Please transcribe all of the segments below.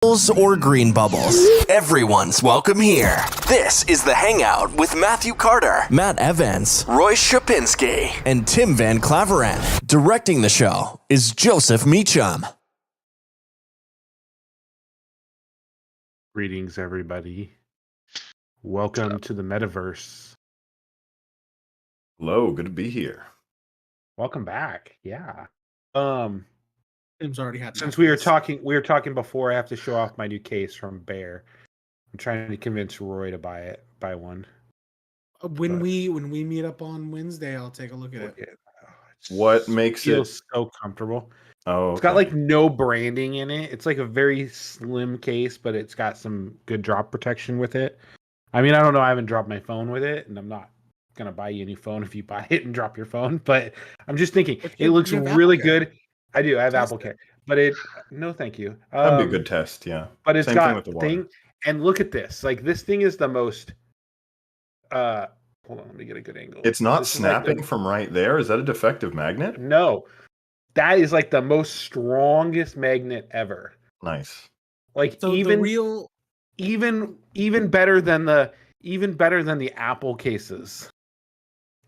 or green bubbles. Everyone's welcome here. This is The Hangout with Matthew Carter, Matt Evans, Roy Shapinski, and Tim Van Claveren. Directing the show is Joseph Meacham. Greetings, everybody. Welcome to the metaverse. Hello, good to be here. Welcome back. Yeah. Tim's already had. Since we were talking before, I have to show off my new case from Bear. I'm trying to convince Roy to buy one. When we meet up on Wednesday, I'll take a look at it. What makes it feels so comfortable? Oh, It's got like no branding in it. It's like a very slim case, but it's got some good drop protection with it. I mean, I don't know. I haven't dropped my phone with it, and I'm not gonna buy you a new phone if you buy it and drop your phone. But I'm just thinking it looks really good. I do. I have Apple Care, but no, thank you. That'd be a good test, yeah. But it's Same got thing with the water. and look at this. Like this thing is the most. Hold on, let me get a good angle. It's not This is snapping from right there. Is that a defective magnet? No, that is like the most strongest magnet ever. Nice. Like So even better than the Apple cases.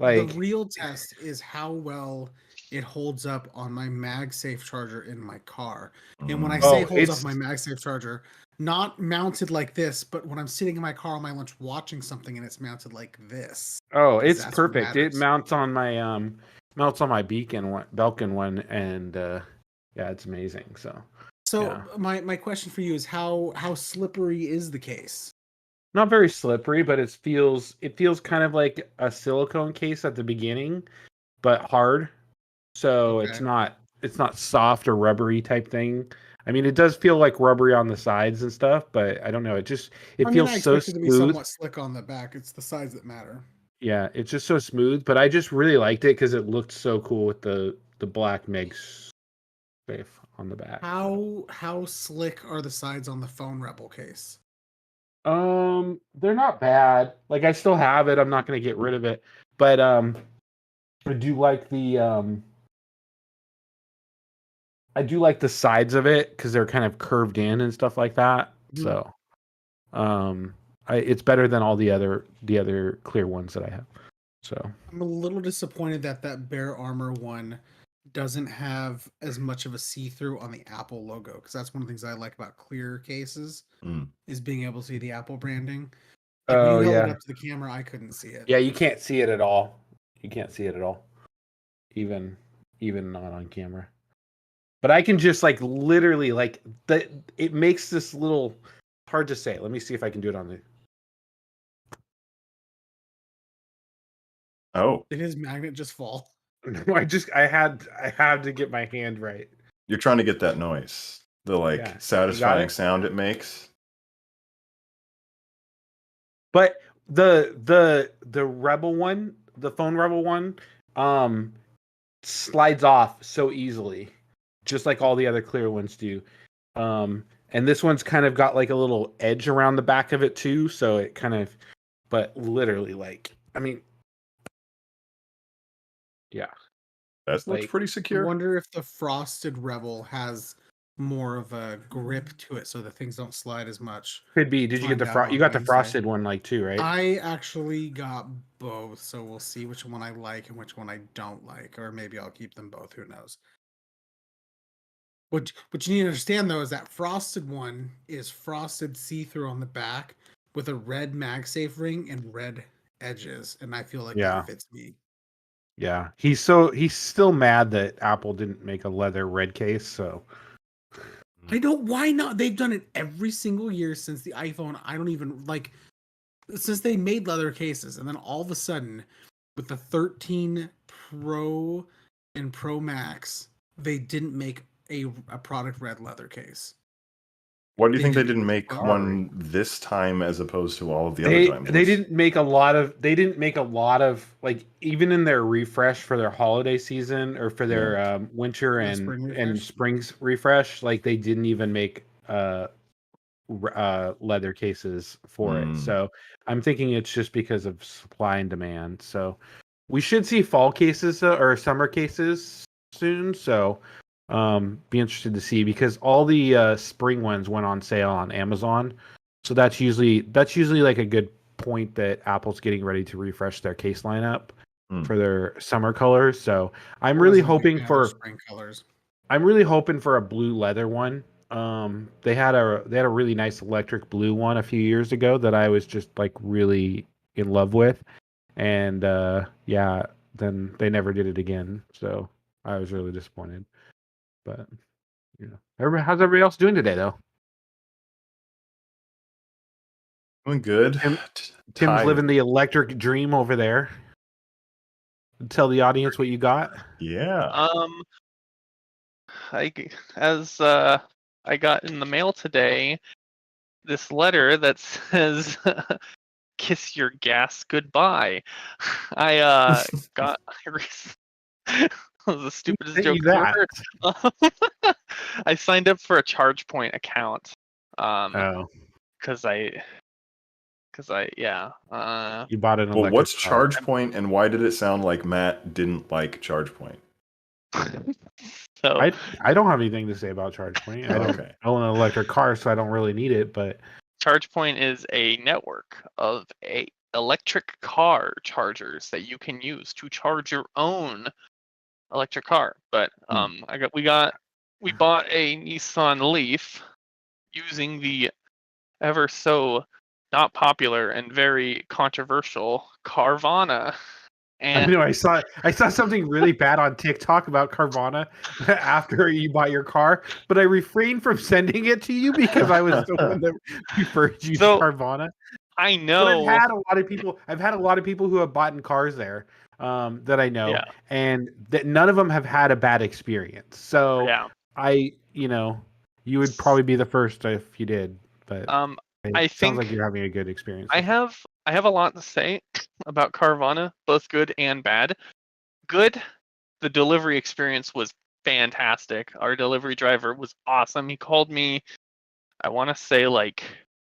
Like the real test is how well it holds up on my MagSafe charger in my car. And when I say holds up my MagSafe charger, not mounted like this, but when I'm sitting in my car on my lunch watching something and it's mounted like this. Oh, it's perfect. It mounts on my Belkin one, and yeah, it's amazing. So yeah. my question for you is how slippery is the case? Not very slippery, but it feels kind of like a silicone case at the beginning, but hard. So Okay. it's not soft or rubbery type thing. I mean, it does feel like rubbery on the sides and stuff, but I don't know. It feels so smooth. It to be somewhat slick on the back. It's the sides that matter. Yeah, it's just so smooth. But I just really liked it because it looked so cool with the black MagSafe on the back. How slick are the sides on the Phone Rebel case? They're not bad. Like I still have it. I'm not going to get rid of it. But I do like the sides of it because they're kind of curved in and stuff like that. Mm. So, it's better than all the other clear ones that I have. So I'm a little disappointed that Bear Armor one doesn't have as much of a see-through on the Apple logo, because that's one of the things I like about clear cases is being able to see the Apple branding. Like, oh when you held yeah, it up to the camera, I couldn't see it. yeah, you can't see it at all. You can't see it at all, even not on camera. But I can just like literally like that. It makes this little hard to say. Let me see if I can do it on the. Oh, Did his magnet just fall? No, I had to get my hand right. you're trying to get that noise. The satisfying sound it makes. But the Rebel one, the Phone Rebel one, slides off so easily, just like all the other clear ones do. And this one's kind of got like a little edge around the back of it too, so it kind of, but literally like, I mean, yeah. That looks pretty I secure. wonder if the Frosted Rebel has more of a grip to it, so that things don't slide as much. Could be. Did you get you got the frosted one like too, right? I actually got both, so we'll see which one I like and which one I don't like, or maybe I'll keep them both. Who knows? What you need to understand though is that frosted one is frosted see-through on the back with a red MagSafe ring and red edges, and I feel like that fits me. Yeah, he's still mad that Apple didn't make a leather red case. So I don't. Why not? They've done it every single year since the iPhone. I don't even like since they made leather cases, and then all of a sudden, with the 13 Pro and Pro Max, they didn't make a product red leather case. Why do you think they didn't make one this time as opposed to all of the other times? They didn't make a lot of like, even in their refresh for their holiday season or for their winter and spring refresh, like they didn't even make leather cases for it. So I'm thinking it's just because of supply and demand. So we should see fall cases or summer cases soon. So Be interested to see because all the spring ones went on sale on Amazon. So that's usually like a good point that Apple's getting ready to refresh their case lineup for their summer colors. So I'm really hoping for spring colors. I'm really hoping for a blue leather one. They had a really nice electric blue one a few years ago that I was just like really in love with, and yeah, then they never did it again. So I was really disappointed. But how's everybody else doing today though? Doing good. Tim's Tired. living the electric dream over there. Tell the audience what you got. Yeah. I got in the mail today this letter that says "Kiss your gas goodbye." I got. That was the stupidest joke ever. I signed up for a ChargePoint account. Because you bought an. Well, what's ChargePoint, and why did it sound like Matt didn't like ChargePoint? So I don't have anything to say about ChargePoint. I don't own an electric car, so I don't really need it. But ChargePoint is a network of electric car chargers that you can use to charge your own electric car. But we bought a Nissan Leaf using the ever so not popular and very controversial Carvana. And I saw something really bad on TikTok about Carvana after you bought your car, but I refrained from sending it to you because I was the one that preferred you to Carvana. I know. But I've had a lot of people who have bought in cars there that I know, and that none of them have had a bad experience. So you would probably be the first if you did. But I think sounds like you're having a good experience. I have a lot to say about Carvana, both good and bad. Good, the delivery experience was fantastic. Our delivery driver was awesome. He called me, I want to say like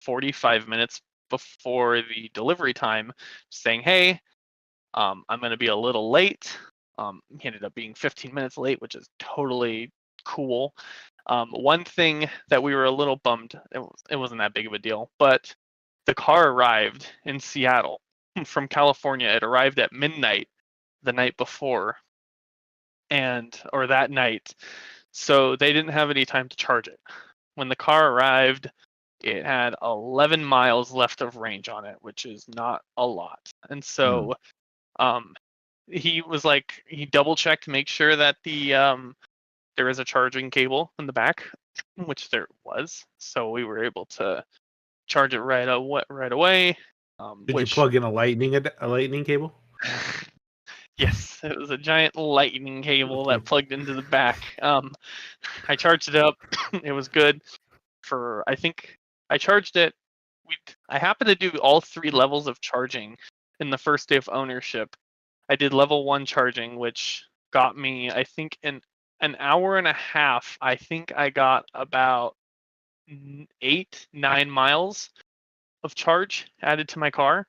45 minutes before the delivery time, saying, "Hey, I'm going to be a little late." He ended up being 15 minutes late, which is totally cool. One thing that we were a little bummed, it wasn't that big of a deal, but the car arrived in Seattle from California. It arrived at midnight the night before, or that night. So they didn't have any time to charge it. When the car arrived, it had 11 miles left of range on it, which is not a lot. And so he was like, he double checked to make sure that there is a charging cable in the back, which there was. So we were able to charge it right away. Did you plug in a lightning cable? Yes, it was a giant lightning cable that plugged into the back. I charged it up. It was good for, I think I charged it. I happened to do all 3 levels of charging in the first day of ownership. I did level 1 charging, which got me, I think, in an hour and a half. I think I got about 8-9 miles of charge added to my car,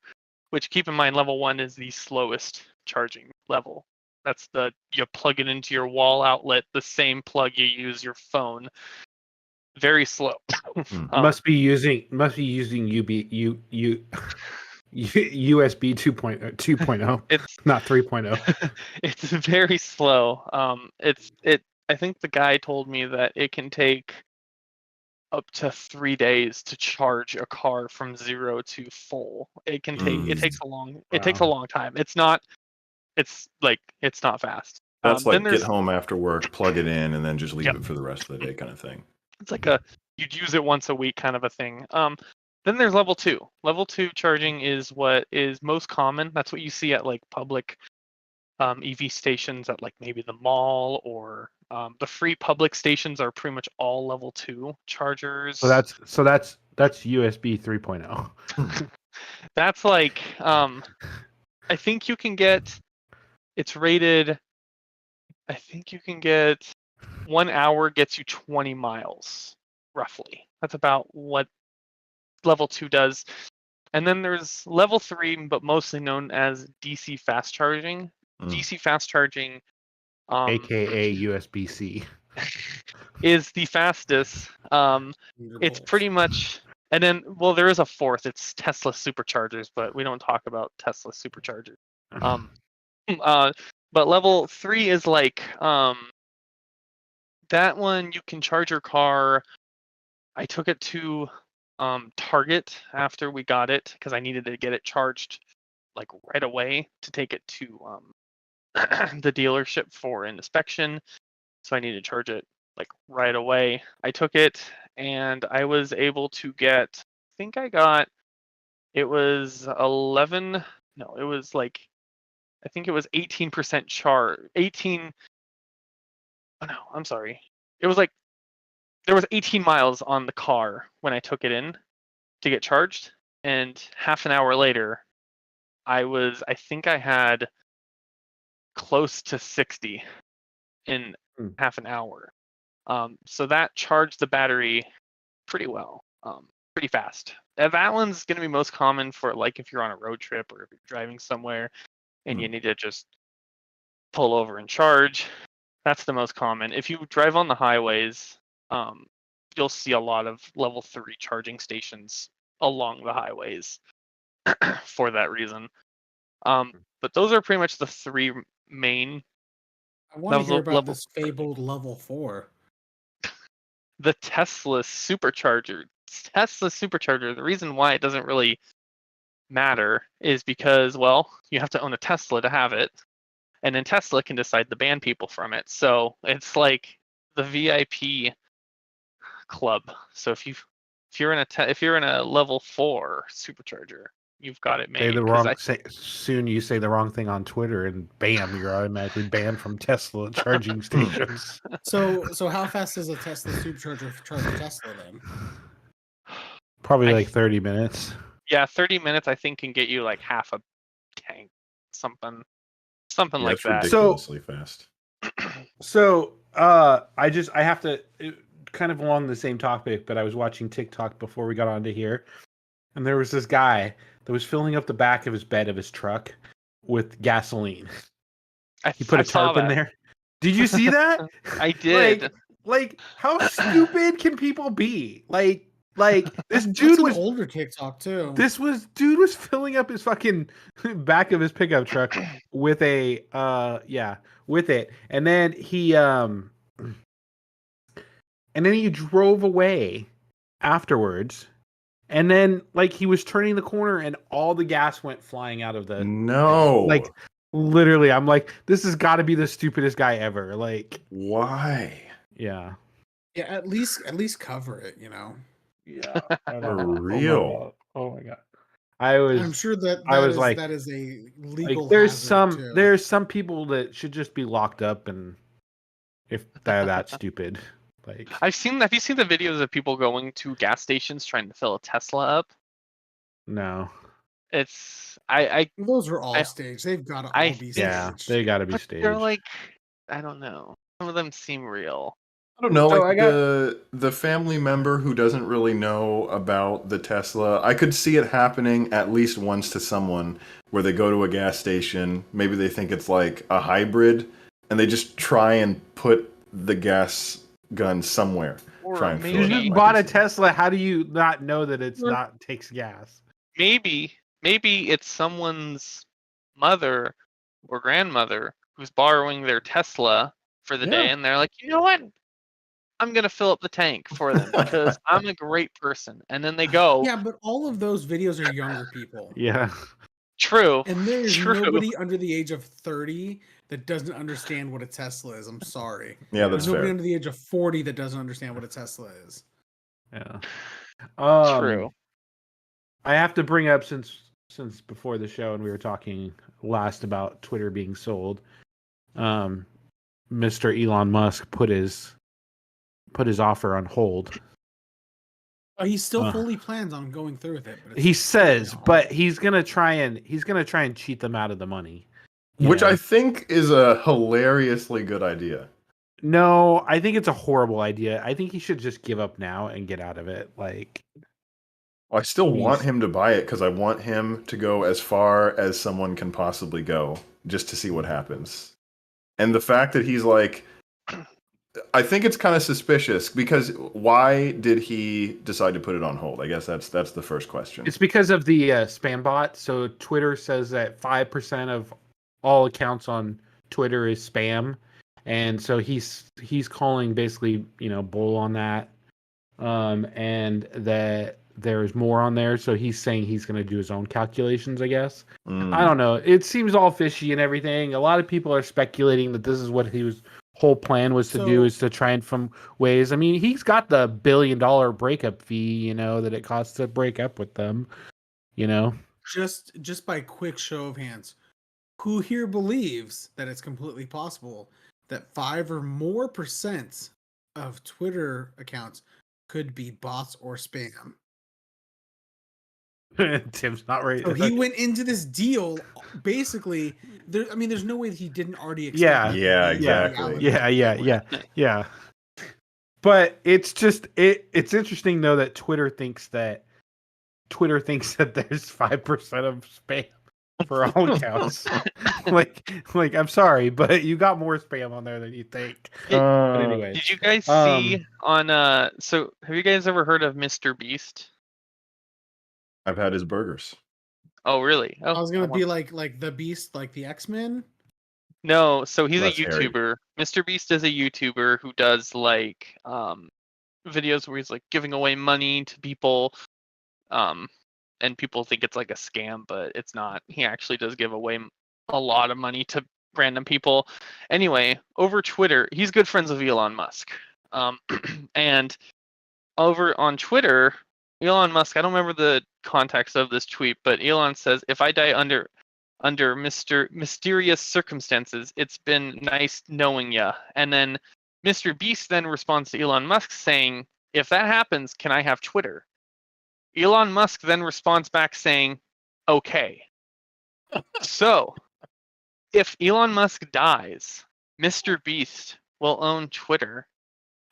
which, keep in mind, level 1 is the slowest charging level. That's you plug it into your wall outlet, the same plug you use your phone. Very slow. Must be using USB 2.0. It's not 3.0. It's very slow. I think the guy told me that it can take up to 3 days to charge a car from 0 to full. It takes a long time. It's not fast. That's like get home after work, plug it in, and then just leave it for the rest of the day kind of thing. It's like you'd use it once a week kind of a thing. Then there's level 2. Level 2 charging is what is most common. That's what you see at like public EV stations at like maybe the mall, or the free public stations are pretty much all level 2 chargers. So that's USB 3.0. That's like I think you can get, it's rated, I think you can get 1 hour gets you 20 miles roughly. That's about what level 2 does. And then there's level 3, but mostly known as DC fast charging. DC fast charging, aka USB-C. is the fastest. It's pretty much, and then well, there is a fourth. It's Tesla superchargers, but we don't talk about Tesla superchargers. But level 3 is like that one. You can charge your car. I took it to Target after we got it because I needed to get it charged like right away to take it to the dealership for an inspection. So I needed to charge it like right away. I took it and I was able to get, I think I got, it was 11, no, it was like, I think it was 18% charge, 18, oh no, I'm sorry. It was like, there was 18 miles on the car when I took it in to get charged. And half an hour later, I think I had close to 60 in half an hour. So that charged the battery pretty well, pretty fast. That one's going to be most common for like if you're on a road trip or if you're driving somewhere and you need to just pull over and charge. That's the most common. If you drive on the highways, you'll see a lot of level 3 charging stations along the highways for that reason. But those are pretty much the 3 main. I want to hear about this fabled level 4. The Tesla supercharger. The reason why it doesn't really matter is because, well, you have to own a Tesla to have it, and then Tesla can decide to ban people from it. So it's like the VIP club. So if you're in a level 4 supercharger, you've got it made. Soon you say the wrong thing on Twitter, and bam, you're automatically banned from Tesla charging stations. So how fast does a Tesla supercharger charge a Tesla then? Probably like 30 minutes. Yeah, 30 minutes I think can get you like half a tank, something like that. Ridiculously fast. So I have to kind of along the same topic, but I was watching TikTok before we got onto here, and there was this guy that was filling up the back of his bed of his truck with gasoline. He put a tarp in there. Did you see that? I did. Like how stupid can people be? Like this dude was older TikTok too. Dude was filling up his fucking back of his pickup truck with a with it, and then he drove away afterwards. And then, like, he was turning the corner, and all the gas went flying out of the. No, like, literally, I'm like, this has got to be the stupidest guy ever. Like, why? Yeah. Yeah, at least cover it, you know. Yeah, for real. Oh my god. I'm sure that is a legal. Like, there's some people that should just be locked up, and if they're that stupid. Like, have you seen the videos of people going to gas stations trying to fill a Tesla up? No. It's those are all staged. They've got to all be staged. Yeah, they got to be staged. They're like, I don't know. Some of them seem real. I don't know, like the family member who doesn't really know about the Tesla. I could see it happening at least once to someone where they go to a gas station, maybe they think it's like a hybrid, and they just try and put the gas gun somewhere. Try and you just bought a Tesla. How do you not know that it's not takes gas? Maybe it's someone's mother or grandmother who's borrowing their Tesla for the day, and they're like, you know what? I'm gonna fill up the tank for them because I'm a great person. And then they go. Yeah, but all of those videos are younger people. Yeah. True. And there's nobody under the age of 30 that doesn't understand what a Tesla is. I'm sorry. Yeah, that's There's nobody fair. under the age of 40 that doesn't understand what a Tesla is. Yeah. True. I have to bring up since before the show and we were talking last about Twitter being sold. Mr. Elon Musk put his offer on hold. He still fully plans on going through with it. He says, but he's gonna try and cheat them out of the money, which I think is a hilariously good idea. No, I think it's a horrible idea. I think he should just give up now and get out of it. Like, I still want him to buy it because I want him to go as far as someone can possibly go, just to see what happens. And the fact that he's like, I think it's kind of suspicious because why did he decide to put it on hold? I guess that's the first question. It's because of the spam bot. So Twitter says that 5% of all accounts on Twitter is spam, and so he's calling basically bull on that, and that there's more on there. So he's saying he's going to do his own calculations. I guess I don't know. It seems all fishy and everything. A lot of people are speculating that this is what his whole plan was to do, is to try and find ways. I mean, he's got the $1 billion breakup fee, that it costs to break up with them. Just by quick show of hands, who here believes that it's completely possible that 5 or more % of Twitter accounts could be bots or spam? Tim's not right. So he went into this deal basically. There's no way that he didn't already expect. Yeah, exactly. Yeah. But it's just it's interesting though that Twitter thinks that there's 5% of spam for all accounts. like I'm sorry, but you got more spam on there than you think. But anyway, did you guys see on so have you guys ever heard of Mr. Beast? I've had his burgers. Oh, really? Oh, I was gonna be like the Beast, like the X-Men. No, so he's Less a YouTuber. Mr. Beast is a YouTuber who does like videos where he's like giving away money to people, and people think it's like a scam, but it's not. He actually does give away a lot of money to random people. Anyway, over Twitter, he's good friends with Elon Musk, and over on Twitter, Elon Musk, I don't remember the context of this tweet, but Elon says, if I die under mysterious circumstances, it's been nice knowing ya. And then Mr. Beast then responds to Elon Musk saying, if that happens, can I have Twitter? Elon Musk then responds back saying, okay. So, if Elon Musk dies, Mr. Beast will own Twitter,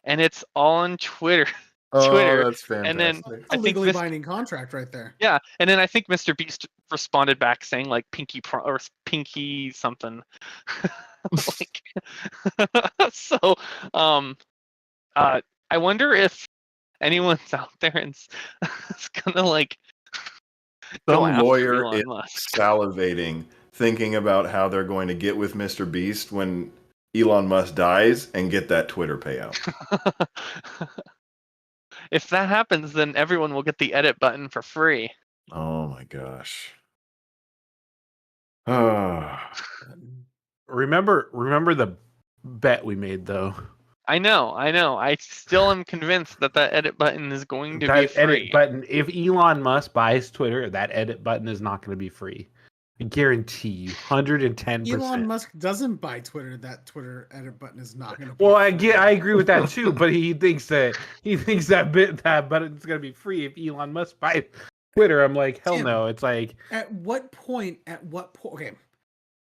and it's all on Twitter. Twitter. That's fantastic. And then A legally binding contract right there. Yeah, and then I think Mr. Beast responded back saying like pinky something. So I wonder if anyone's out there and is gonna like go some after lawyer Elon is Musk. salivating, thinking about how they're going to get with Mr. Beast when Elon Musk dies and get that Twitter payout. If that happens, then everyone will get the edit button for free. Oh my gosh. Remember the bet we made though. I know. I still am convinced that edit button is going to be free. Edit button. If Elon Musk buys Twitter, that edit button is not going to be free. I guarantee you, 110%. Elon Musk doesn't buy Twitter. That Twitter edit button is not going to. Well, I agree with that too. But he thinks that button's going to be free if Elon Musk buys Twitter. I'm like, hell no. It's like, at what point? Okay,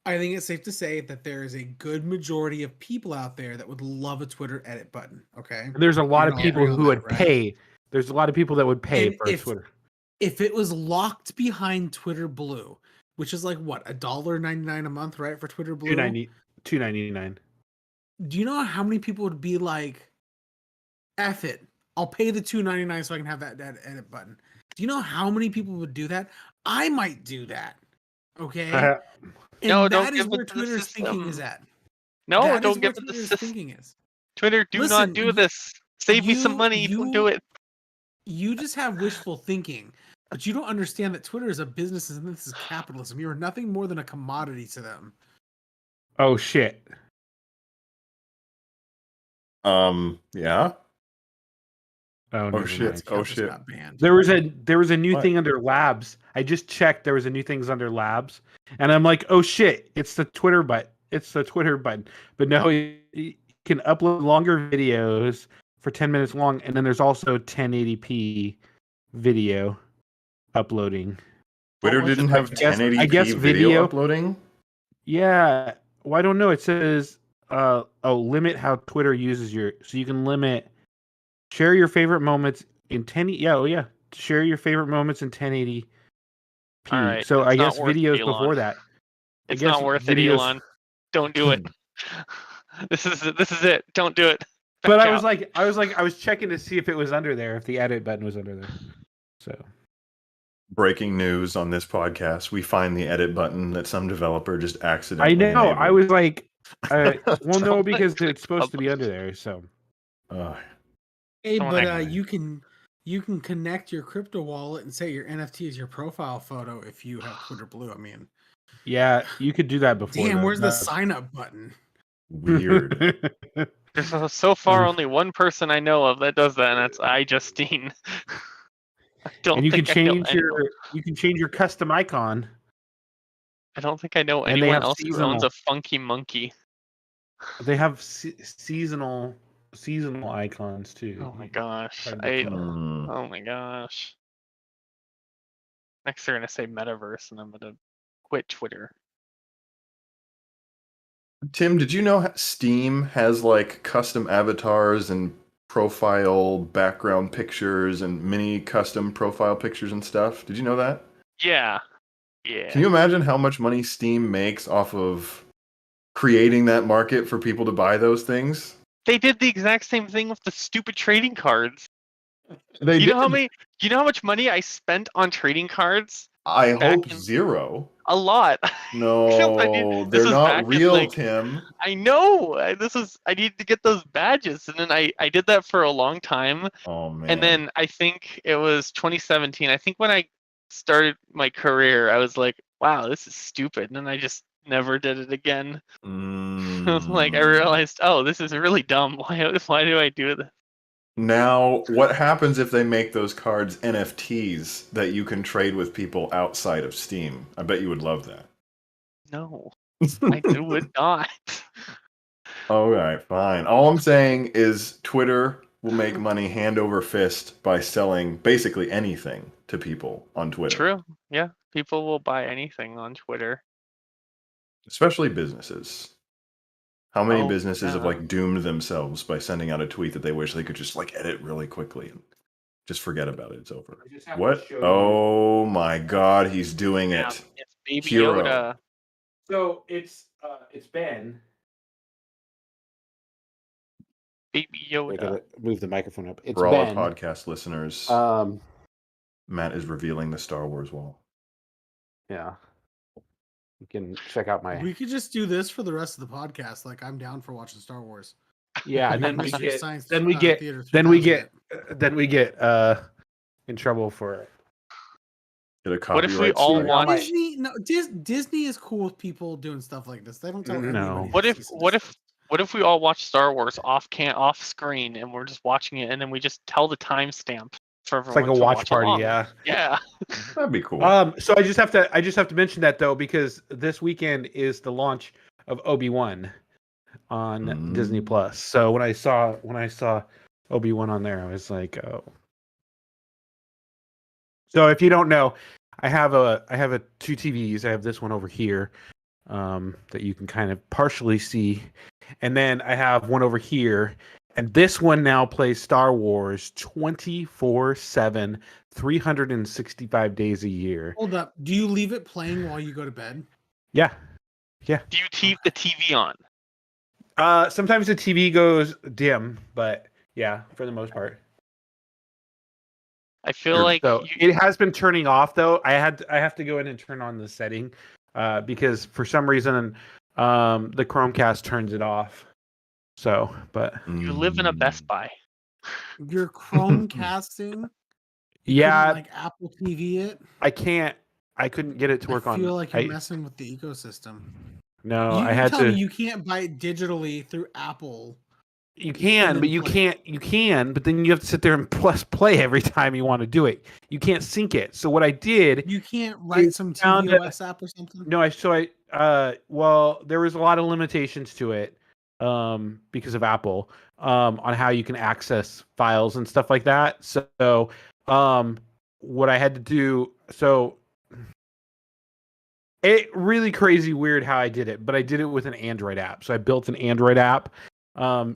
I think it's safe to say that there is a good majority of people out there that would love a Twitter edit button. Okay, there's a lot of people who would pay. There's a lot of people that would pay for Twitter. If it was locked behind Twitter Blue, which is like what, $1.99 a month, right? For Twitter Blue, $2.99. Do you know how many people would be like, "F it, I'll pay the $2.99 so I can have that edit button"? Do you know how many people would do that? I might do that. Okay. And no, that is where Twitter's thinking is at. No, don't give it the system. Twitter, not do this. Save me some money. Don't do it. You just have wishful thinking, but you don't understand that Twitter is a business and this is capitalism. You are nothing more than a commodity to them. Oh shit. Yeah. Oh shit. Oh shit. There was a new thing under labs. I just checked. There was a new things under labs, and I'm like, oh shit, it's the Twitter button. It's the Twitter button. But no, you can upload longer videos for 10 minutes long, and then there's also 1080p video uploading. Twitter didn't have 1080p video uploading? Yeah. Well, I don't know. It says limit how Twitter uses so you can limit share your favorite moments in 10. Yeah. Share your favorite moments in 1080p. All right, so I guess videos before that. It's not worth it, Elon. Don't do it. This is it. Don't do it. But Back I was checking to see if it was under there, if the edit button was under there. So Breaking news on this podcast: we find the edit button that some developer just accidentally. I know. I enabled. was like, well, no, Someone because could it's supposed to be publish. under there. So Hey, Someone but actually- you can connect your crypto wallet and say your NFT is your profile photo if you have Twitter Blue. I mean, yeah, you could do that before. damn, though. where's the sign up button? Weird. There's so far only one person I know of that does that, and that's iJustine. I don't And you can think I know change your custom icon. I don't think I know and they anyone have else who seasonal. owns a funky monkey. They have seasonal icons too. Oh my gosh. Hard to tell. Oh my gosh. Next they're gonna say metaverse and I'm gonna quit Twitter. Tim, did you know Steam has like custom avatars and profile background pictures and mini custom profile pictures and stuff? Did you know that? Yeah. Yeah. Can you imagine how much money Steam makes off of creating that market for people to buy those things? They did the exact same thing with the stupid trading cards. They You know how did. many you know how much money I spent on trading cards? I back hope in- zero. A lot. No, this they're was not back in, real, like- Tim. I know. I need to get those badges. And then I did that for a long time. Oh man. And then I think it was 2017. I think when I started my career, I was like, wow, this is stupid. And then I just never did it again. Like I realized, oh, this is really dumb. Why do I do this? Now, what happens if they make those cards NFTs that you can trade with people outside of Steam? I bet you would love that. No, I would not. All right, fine. All I'm saying is Twitter will make money hand over fist by selling basically anything to people on Twitter. True. Yeah, people will buy anything on Twitter. Especially businesses. How many Oh, businesses have yeah. like doomed themselves by sending out a tweet that they wish they could just like edit really quickly and just forget about it. It's over. I just have to What? show you- Oh my God, he's doing Yeah, it. it's Baby Hero. Yoda. So it's Ben. Baby I Yoda. gotta move the microphone up. It's For all Ben. our podcast listeners, Matt is revealing the Star Wars wall. Yeah. You can check out my We could just do this for the rest of the podcast. Like I'm down for watching Star Wars. yeah, and then we Mystery get Science then we Theater get 3000. in trouble for it. Get a What if we copyright all strike. want- Disney. No, Disney is cool with people doing stuff like this. They don't tell No. anybody. What if we all watch Star Wars off screen and we're just watching it and then we just tell the timestamp for It's everyone like a to watch party, along? yeah. Yeah. That'd be cool. So I just have to mention that though, because this weekend is the launch of Obi-Wan on Disney Plus. So when I saw Obi-Wan on there, I was like, oh. So if you don't know, I have two TVs. I have this one over here that you can kind of partially see, and then I have one over here. And this one now plays Star Wars 24/7, 365 days a year. Hold up. Do you leave it playing while you go to bed? Yeah. Do you keep the TV on? Sometimes the TV goes dim, but yeah, for the most part. I feel like So it has been turning off though. I have to go in and turn on the setting because for some reason the Chromecast turns it off. So, but you live in a Best Buy. You're Chromecasting. yeah, Like Apple TV it. I couldn't get it to work I on. feel like you're messing with the ecosystem. No, you I had tell to. me you can't buy it digitally through Apple. You can, then but you play. can't. You can, but then you have to sit there and press play every time you want to do it. You can't sync it. So what I did, You can't write some found tvOS app or something. well, there was a lot of limitations to it because of Apple on how you can access files and stuff like that. So what I had to do, it really crazy weird how I did it, but I did it with an Android app. So I built an Android app.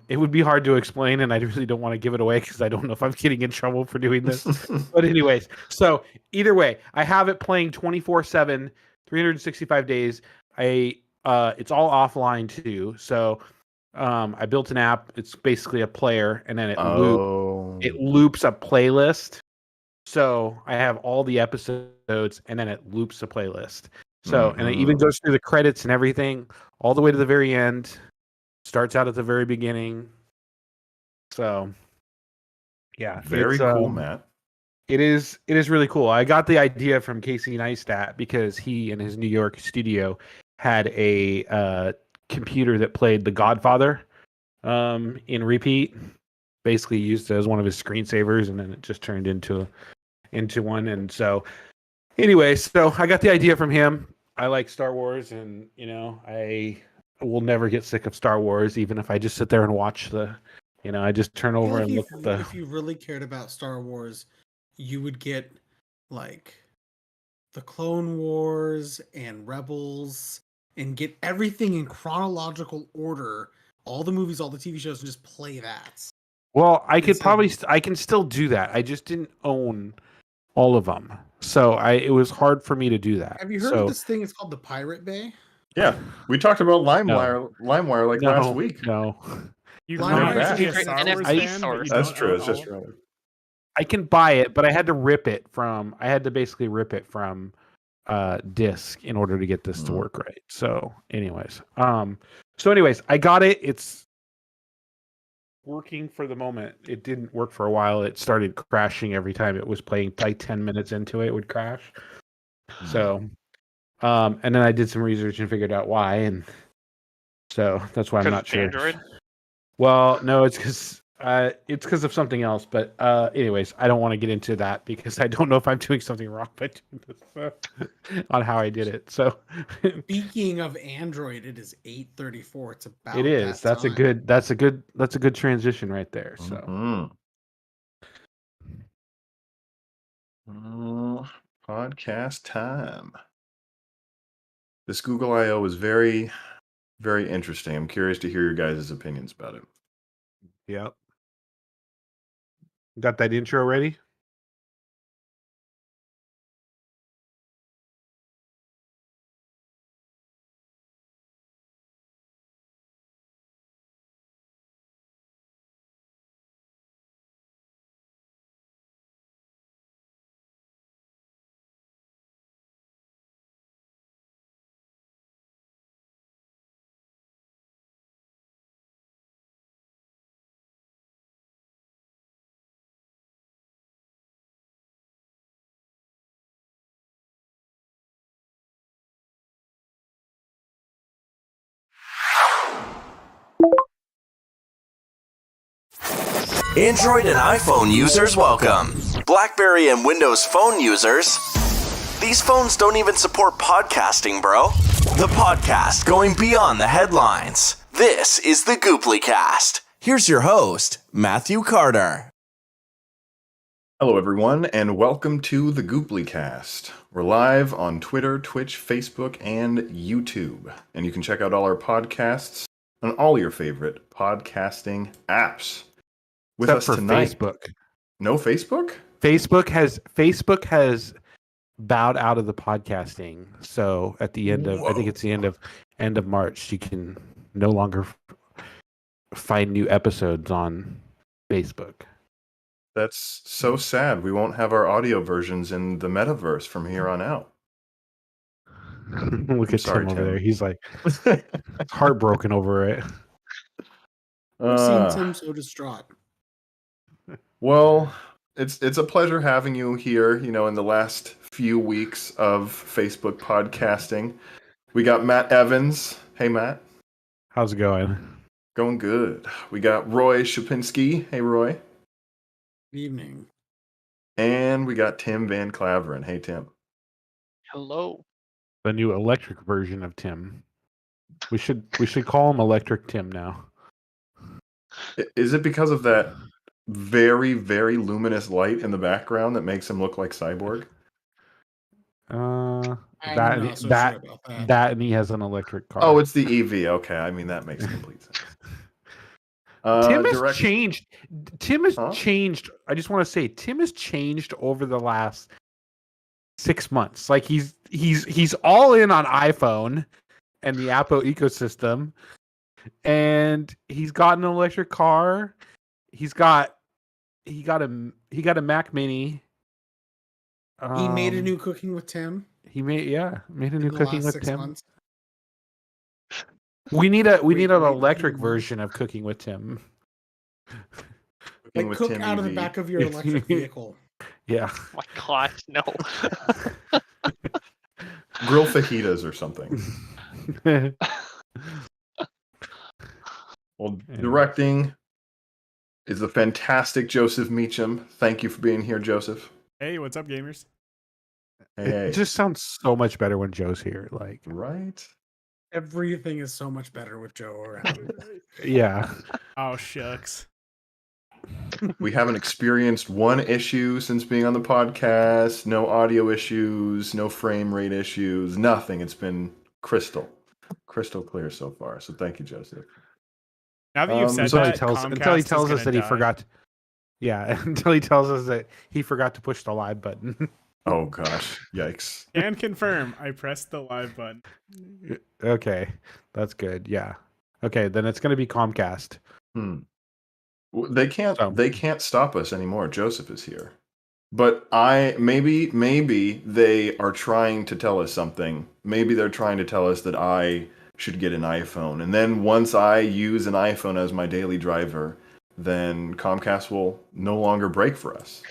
It would be hard to explain, and I really don't want to give it away because I don't know if I'm getting in trouble for doing this. But anyways, so either way, I have it playing 24/7, 365 days. It's all offline too. So I built an app. It's basically a player, and then it Oh. loops a playlist. So I have all the episodes, and then it loops a playlist. So and it even goes through the credits and everything, all the way to the very end. Starts out at the very beginning. So yeah, Very cool, Matt. It is really cool. I got the idea from Casey Neistat because he in his New York studio had a computer that played The Godfather in repeat. Basically used as one of his screensavers, and then it just turned into one. And so anyway, so I got the idea from him. I like Star Wars, and I will never get sick of Star Wars, even if I just sit there and watch I just turn over and look at the. If you really cared about Star Wars, you would get like the Clone Wars and Rebels and get everything in chronological order, all the movies, all the TV shows, and just play that. Well, I can still do that. I just didn't own all of them, so it was hard for me to do that. Have you heard of this thing? It's called the Pirate Bay. Yeah, we talked about LimeWire last week. No, You LimeWire can is be a an Star NFT Wars fan, source. but you That's don't true. own It's just all- really. I can buy it, but I had to rip it from. I had to basically rip it from disc in order to get this to work right. So, anyways, I got it. It's working for the moment. It didn't work for a while. It started crashing every time it was playing. Like 10 minutes into it, would crash. So, and then I did some research and figured out why, and so that's why I'm not sure. Android? Well, no, it's because of something else. But anyways, I don't want to get into that because I don't know if I'm doing something wrong by doing this on how I did it. So Speaking of Android, it is 8:34. It's about. it is. That time. That's a good transition right there. So podcast time. This Google I/O is very, very interesting. I'm curious to hear your guys' opinions about it. yep. Got that intro ready? Android and iPhone users, welcome. BlackBerry and Windows Phone users, these phones don't even support podcasting, bro. The podcast going beyond the headlines. This is the Gooplycast. Here's your host, Matthew Carter. Hello, everyone, and welcome to the Gooplycast. We're live on Twitter, Twitch, Facebook, and YouTube. And you can check out all our podcasts on all your favorite podcasting apps. With Except us for tonight. Facebook. No Facebook? Facebook has bowed out of the podcasting. So at the end of I think it's the end of March, you can no longer find new episodes on Facebook. That's so sad. We won't have our audio versions in the metaverse from here on out. Look at Sorry, Tim over Tim. there. He's like heartbroken over it. I've seen Tim so distraught. Well, it's a pleasure having you here, in the last few weeks of Facebook podcasting. We got Matt Evans. Hey, Matt. How's it going? Going good. We got Roy Shapinski. Hey, Roy. Good evening. And we got Tim Van Claveren. Hey, Tim. Hello. The new electric version of Tim. We should call him Electric Tim now. Is it because of that very, very luminous light in the background that makes him look like Cyborg? I'm That not so that sure about that. that and he has an electric car. Oh, it's the EV. Okay, I mean, that makes complete sense. Tim has direct- changed. Tim has Huh? changed. I just want to say Tim has changed over the last 6 months. Like he's all in on iPhone and the Apple ecosystem, and he's got an electric car. He got a Mac Mini. He made a new Cooking with Tim He made a in new the Cooking last with 6 Tim. months. We need an Wait, electric more? version of Cooking with Tim. Cooking Like with cook Tim out of the EV. back of your electric vehicle. Yeah, Oh my gosh, no. Grill fajitas or something. Well, Anyways. directing is the fantastic Joseph Meacham. Thank you for being here, Joseph. Hey, what's up, gamers? Hey, It just sounds so much better when Joe's here. Like, right? Everything is so much better with Joe around. yeah, Oh, shucks. We haven't experienced one issue since being on the podcast. No audio issues, no frame rate issues, nothing. It's been crystal clear so far. So thank you, Joseph. Now that you've said until he that, tells Comcast is us gonna that he die. forgot. Yeah, until he tells us that he forgot to push the live button. Oh gosh, yikes! Can confirm, I pressed the live button. Okay, that's good. Yeah. Okay, then it's gonna be Comcast. They can't. So- They can't stop us anymore. Joseph is here, but maybe they are trying to tell us something. Maybe they're trying to tell us that I should get an iPhone, and then once I use an iPhone as my daily driver, then Comcast will no longer break for us.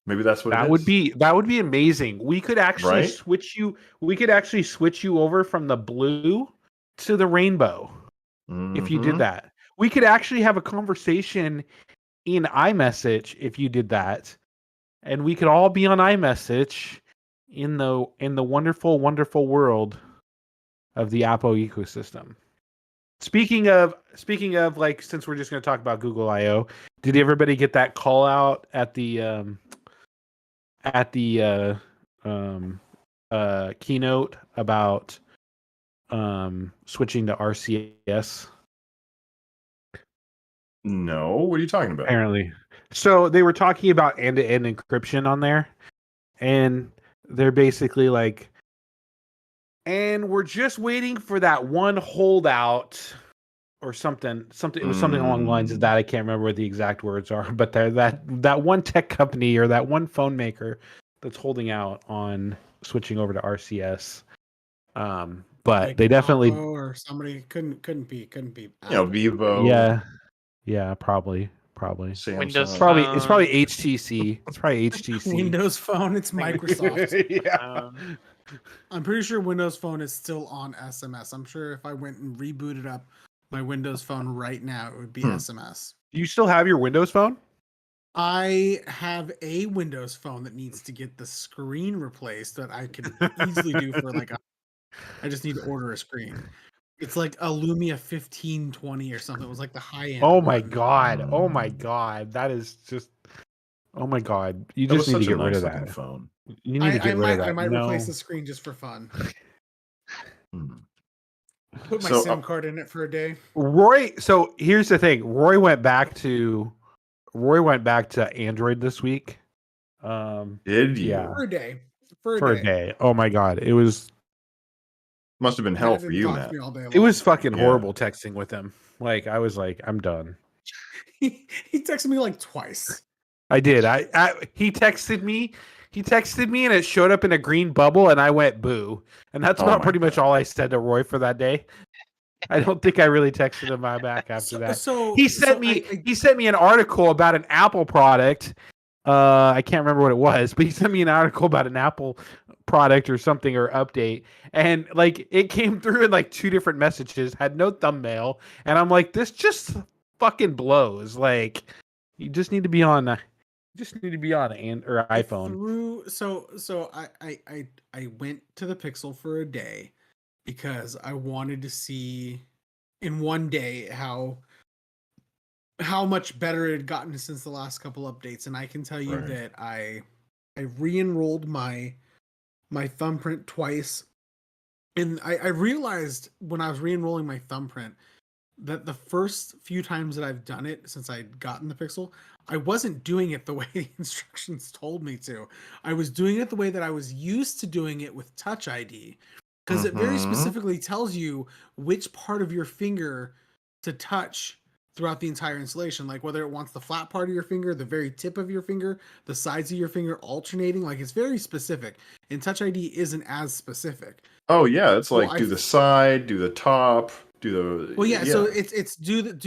Maybe that's what it is. That would be amazing. We could actually Right? switch you. We could actually switch you over from the blue to the rainbow if you did Mhm. that. We could actually have a conversation in iMessage if you did that, and we could all be on iMessage in the wonderful, wonderful world of the Apple ecosystem. Speaking of like, since we're just going to talk about Google I/O, did everybody get that call out at the keynote about switching to RCS? No, what are you talking about? Apparently. So they were talking about end-to-end encryption on there, and they're basically like, and we're just waiting for that one holdout or something. It was something along the lines of that. I can't remember what the exact words are, but they're that one tech company or that one phone maker that's holding out on switching over to RCS. But Like they definitely, Oppo or somebody couldn't be. You know, Vivo. yeah, probably. Samsung. Windows It's Phone. probably HTC. It's probably HTC. Windows Phone, it's Microsoft. Yeah. I'm pretty sure Windows Phone is still on SMS. I'm sure if I went and rebooted up my Windows Phone right now, it would be SMS. Do you still have your Windows Phone? I have a Windows Phone that needs to get the screen replaced that I could easily do for like I just need to order a screen. It's like a Lumia 1520 or something. It was like the high end. Oh my one. god! Oh my god! That is just. Oh my god! You That was just need to such a get rid nice of looking that. phone. You need to get rid of that. I might No. replace the screen just for fun. Hmm. Put my So, SIM card in it for a day. Roy. So here's the thing. Roy went back to Android this week. Did you? Yeah. For a day. For a day. Oh my god! It was Must have been hell for you, Matt. it was fucking Yeah. horrible texting with him. Like I was like, I'm done. He texted me like twice. I did. He texted me and it showed up in a green bubble and I went boo. And that's Oh about my pretty much all I said to Roy for that day. I don't think I really texted him back after that. So He sent me an article about an Apple product. I can't remember what it was, but he sent me an article about an Apple product or something or update, and like it came through in like two different messages, had no thumbnail, and I'm like, this just fucking blows. Like, you just need to be on an or iPhone. So I went to the Pixel for a day because I wanted to see in one day how much better it had gotten since the last couple updates, and I can tell you Right. that I re-enrolled my thumbprint twice, and I realized when I was re-enrolling my thumbprint that the first few times that I've done it since I'd gotten the Pixel, I wasn't doing it the way the instructions told me to. I was doing it the way that I was used to doing it with Touch ID, because it very Mhm. specifically tells you which part of your finger to touch throughout the entire installation, like whether it wants the flat part of your finger, the very tip of your finger, the sides of your finger alternating. Like it's very specific, and Touch ID isn't as specific. Oh yeah, it's like Well, do the side, do the top, do the Well, yeah. So it's do the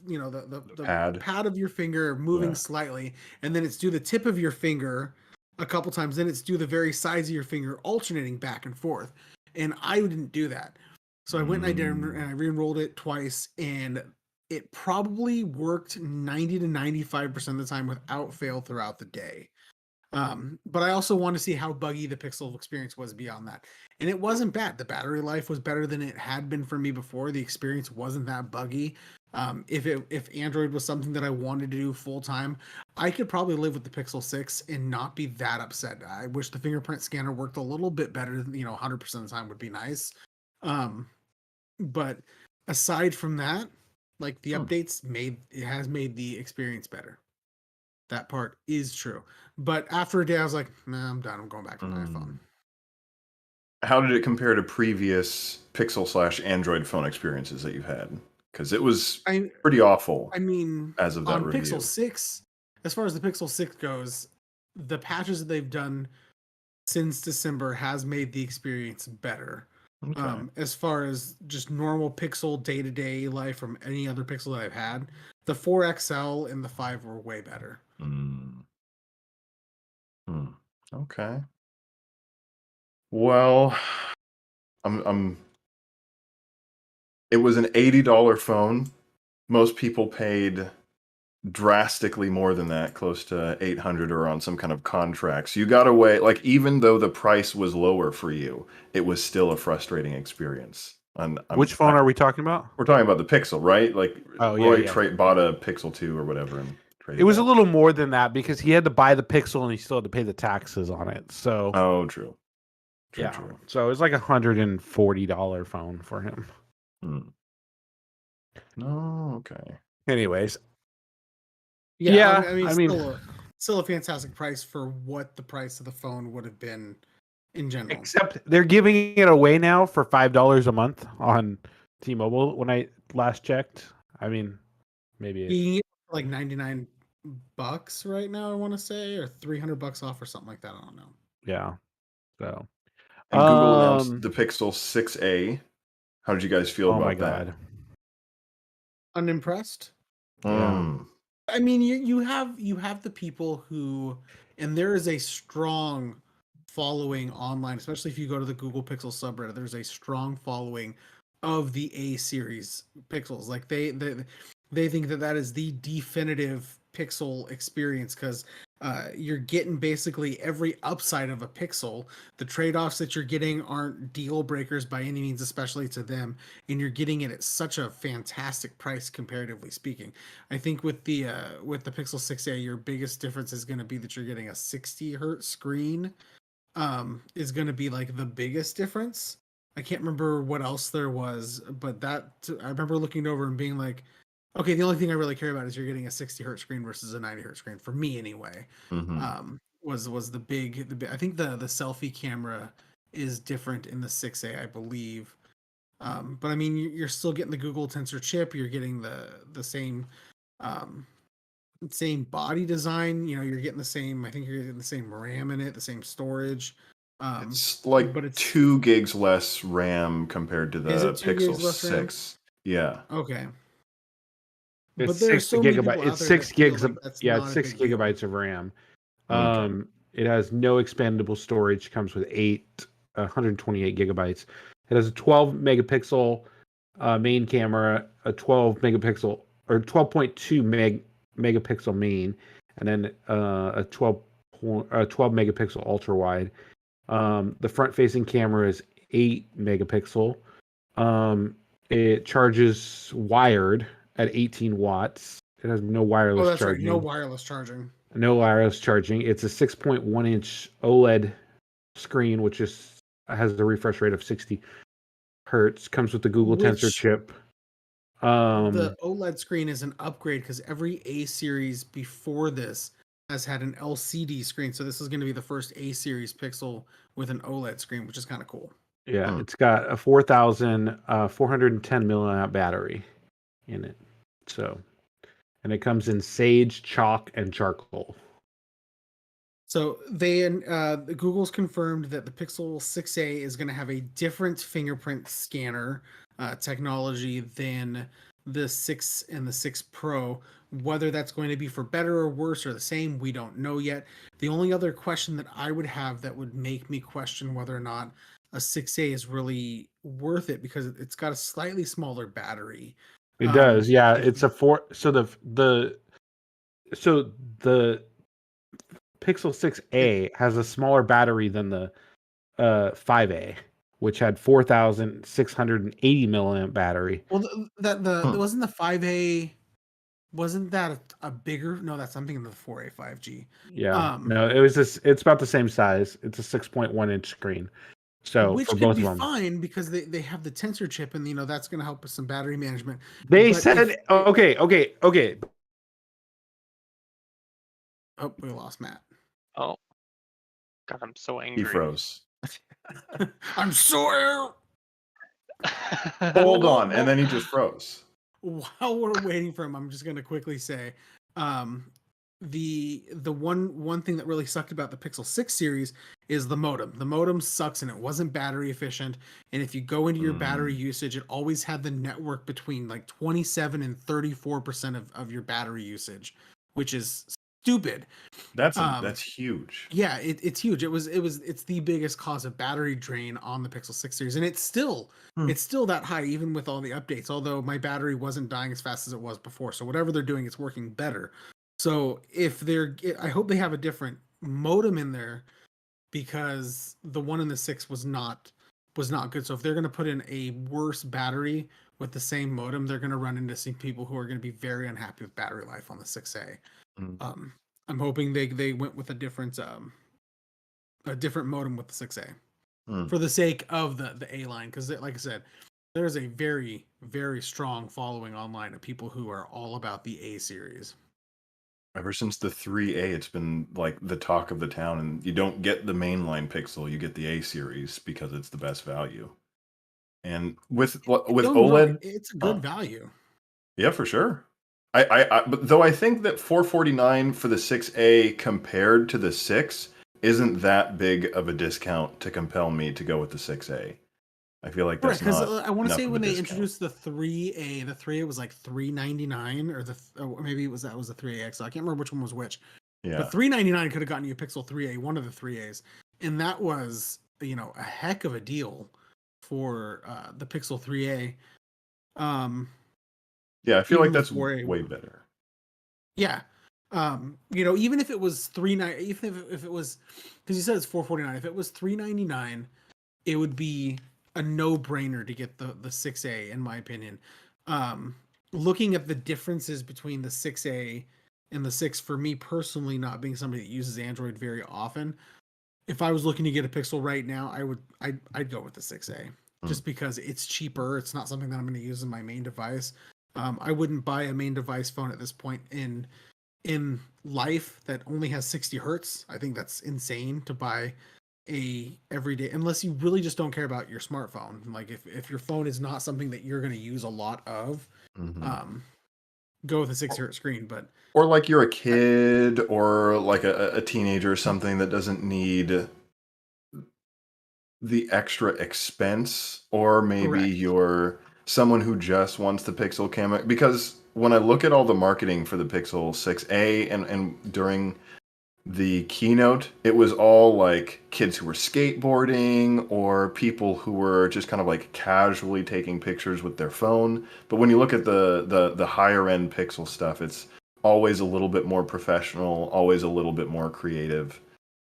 you know the pad. of your finger moving Yeah. slightly, and then it's do the tip of your finger a couple times. Then it's do the very sides of your finger alternating back and forth. And I didn't do that, so I went and I did, and I re-enrolled it twice, and it probably worked 90 to 95% of the time without fail throughout the day. But I also want to see how buggy the Pixel experience was beyond that. And it wasn't bad. The battery life was better than it had been for me before. The experience wasn't that buggy. If Android was something that I wanted to do full time, I could probably live with the Pixel 6 and not be that upset. I wish the fingerprint scanner worked a little bit better. 100% of the time would be nice. But aside from that, like the updates has made the experience better. That part is true. But after a day, I was like, nah, I'm done. I'm going back to my iPhone. How did it compare to previous Pixel/Android phone experiences that you've had? Because it was pretty awful. I mean, as of that on review. Pixel 6, as far as the Pixel 6 goes, the patches that they've done since December has made the experience better. Okay. As far as just normal Pixel day-to-day life from any other Pixel that I've had, the 4 XL and the 5 were way better. Okay. Well, I'm. It was an $80 phone. Most people paid drastically more than that, close to $800 or on some kind of contracts. You got away, like even though the price was lower for you, it was still a frustrating experience. Which phone are we talking about? We're talking about the Pixel, right? Like Roy yeah. bought a Pixel 2 or whatever and traded It was that. a little more than that because he had to buy the Pixel and he still had to pay the taxes on it. So True. True. So it was like $140 phone for him. No, okay. Anyways, Yeah, I mean, still a fantastic price for what the price of the phone would have been in general. except they're giving it away now for $5 a month on T-Mobile. When I last checked, I mean, maybe You can get it for like $99 right now, I want to say, or $300 off or something like that. I don't know. yeah. So And Google announced the Pixel 6a. How did you guys feel about my that? God. Unimpressed? Yeah. I mean, you have the people who, and there is a strong following online, especially if you go to the Google Pixel subreddit. There's a strong following of the A series Pixels. Like they think that is the definitive Pixel experience because you're getting basically every upside of a Pixel. The trade-offs that you're getting aren't deal breakers by any means, especially to them, and you're getting it at such a fantastic price comparatively speaking. I think with the Pixel 6a, your biggest difference is going to be that you're getting a 60 hertz screen. Is going to be like the biggest difference. I can't remember what else there was, but I remember looking over and being like, okay, the only thing I really care about is you're getting a 60 hertz screen versus a 90 hertz screen for me anyway. Was the big I think the selfie camera is different in the 6A, I believe. But I mean, you're still getting the Google Tensor chip. You're getting the same body design. You're getting the same. I think you're getting the same RAM in it, the same storage. It's like but it's 2 gigs less RAM compared to the Pixel 6. Yeah. Okay. It's but there's 6 gigabytes. It's 6 gigs. It's 6 gigabytes of RAM. It has no expandable storage. Comes with 128 gigabytes. It has a 12 megapixel main camera, a 12 megapixel or 12.2 megapixel main, and then a 12 megapixel ultra wide. The front facing camera is 8 megapixel. It charges wired at 18 watts. It has no wireless charging. Right. No wireless charging. No wireless charging. It's a 6.1 inch OLED screen, which has a refresh rate of 60 hertz. Comes with the Google Tensor chip. The OLED screen is an upgrade because every A series before this has had an LCD screen. So this is going to be the first A series Pixel with an OLED screen, which is kind of cool. Yeah, Hmm. it's got a 4,410 milliamp battery in it. So, and it comes in sage, chalk, and charcoal. So Google's confirmed that the Pixel 6a is going to have a different fingerprint scanner technology than the 6 and the 6 Pro. Whether that's going to be for better or worse or the same, we don't know yet. The only other question that I would have that would make me question whether or not a 6a is really worth it, because it's got a slightly smaller battery. It does, yeah. if It's you- a four. So the Pixel 6a has a smaller battery than the 5a, which had 4,680 milliamp battery. well, Hmm. wasn't the 5a. Wasn't that a bigger? No, that's something in the 4A 5G. Yeah, no, it was this. It's about the same size. It's a 6.1-inch screen. So Which for could both be of them, fine because they have the tensor chip, and that's going to help with some battery management. they But said, okay. Oh, we lost Matt. Oh, God, I'm so He angry. froze. I'm sorry. Hold on, and then he just froze. While we're waiting for him, I'm just going to quickly say, the one thing that really sucked about the Pixel 6 series is the modem. The modem sucks, and it wasn't battery efficient. And if you go into your battery usage, it always had the network between like 27 and 34% of your battery usage, which is stupid. That's huge. Yeah, it's huge. It's the biggest cause of battery drain on the Pixel 6 series, and it's still that high even with all the updates. Although my battery wasn't dying as fast as it was before, so whatever they're doing, it's working better. So I hope they have a different modem in there, because the one in the 6 was not good. So if they're going to put in a worse battery with the same modem, they're going to run into some people who are going to be very unhappy with battery life on the 6A. Mm. I'm hoping they went with a different modem with the 6A for the sake of the A line, because like I said, there's a very, very strong following online of people who are all about the A series. Ever since the 3A, it's been like the talk of the town, and you don't get the mainline Pixel, you get the A series because it's the best value. And with OLED, it's a good value. Yeah, for sure. But though I think that 449 for the 6A compared to the 6 isn't that big of a discount to compel me to go with the 6A. I feel like that's because not. I want to say when they discount. introduced the 3A was like $399, or maybe that was the 3AX. So I can't remember which one was which. Yeah. But $399 could have gotten you a Pixel 3A, one of the 3As, and that was a heck of a deal for the Pixel 3A. Yeah, I feel like that's 4A. way better. Yeah. Even if it was even if it was, because you said it's $449, if it was $399, it would be a no-brainer to get the 6A, in my opinion. Looking at the differences between the 6A and the 6, for me personally, not being somebody that uses Android very often, if I was looking to get a Pixel right now, I'd go with the 6A, just because it's cheaper. It's not something that I'm going to use in my main device. I wouldn't buy a main device phone at this point in life that only has 60 hertz. I think that's insane to buy a everyday, unless you really just don't care about your smartphone. Like if your phone is not something that you're going to use a lot of, go with a 60 hertz screen. But or like you're a kid or like a teenager or something that doesn't need the extra expense, or maybe Correct. you're someone who just wants the Pixel camera. Because when I look at all the marketing for the Pixel 6a and during the keynote, it was all like kids who were skateboarding or people who were just kind of like casually taking pictures with their phone. But when you look at the higher end Pixel stuff, it's always a little bit more professional, always a little bit more creative.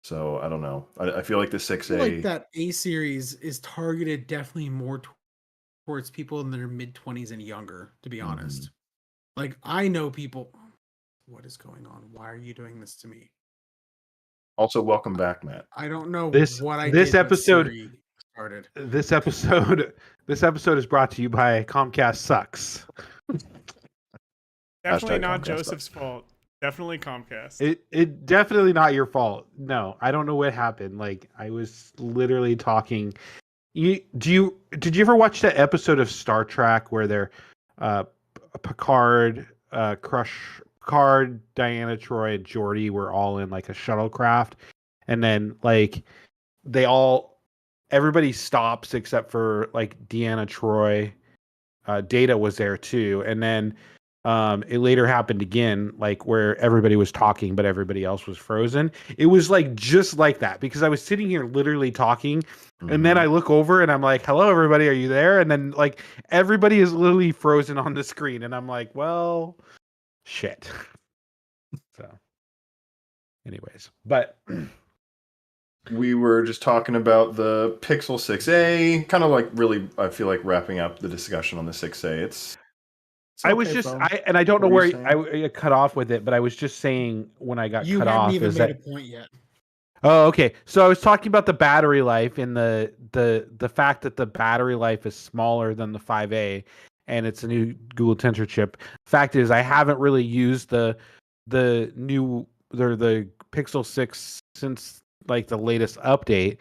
So I don't know. I feel like the 6A, I feel like that A series is targeted definitely more towards people in their mid-20s and younger, to be honest. Like, I know people. What is going on? Why are you doing this to me? Also, welcome back, Matt. I don't know This what this did, episode Siri started. This episode is brought to you by Comcast Sucks. Definitely Hashtag not Comcast Joseph's sucks. fault. Definitely Comcast. It definitely not your fault. No, I don't know what happened. Like, I was literally talking did you ever watch that episode of Star Trek where they're Picard, Picard, Diana Troy, and Geordi were all in like a shuttlecraft, and then like everybody stops except for like Deanna Troy. Data was there too, and then it later happened again, like where everybody was talking but everybody else was frozen. It was like just like that because I was sitting here literally talking, and then I look over and I'm like, "Hello, everybody, are you there?" And then like everybody is literally frozen on the screen, and I'm like, "Well, shit." So, anyways, but. We were just talking about the Pixel 6a, kind of like really, I feel like wrapping up the discussion on the 6a. It's I was just, I don't know where I cut off with it, but I was just saying when I got You cut hadn't off even is made that. a point yet. Oh, okay. So I was talking about the battery life and the fact that the battery life is smaller than the 5A, and it's a new Google Tensor chip. Fact is, I haven't really used the Pixel 6 since like the latest update,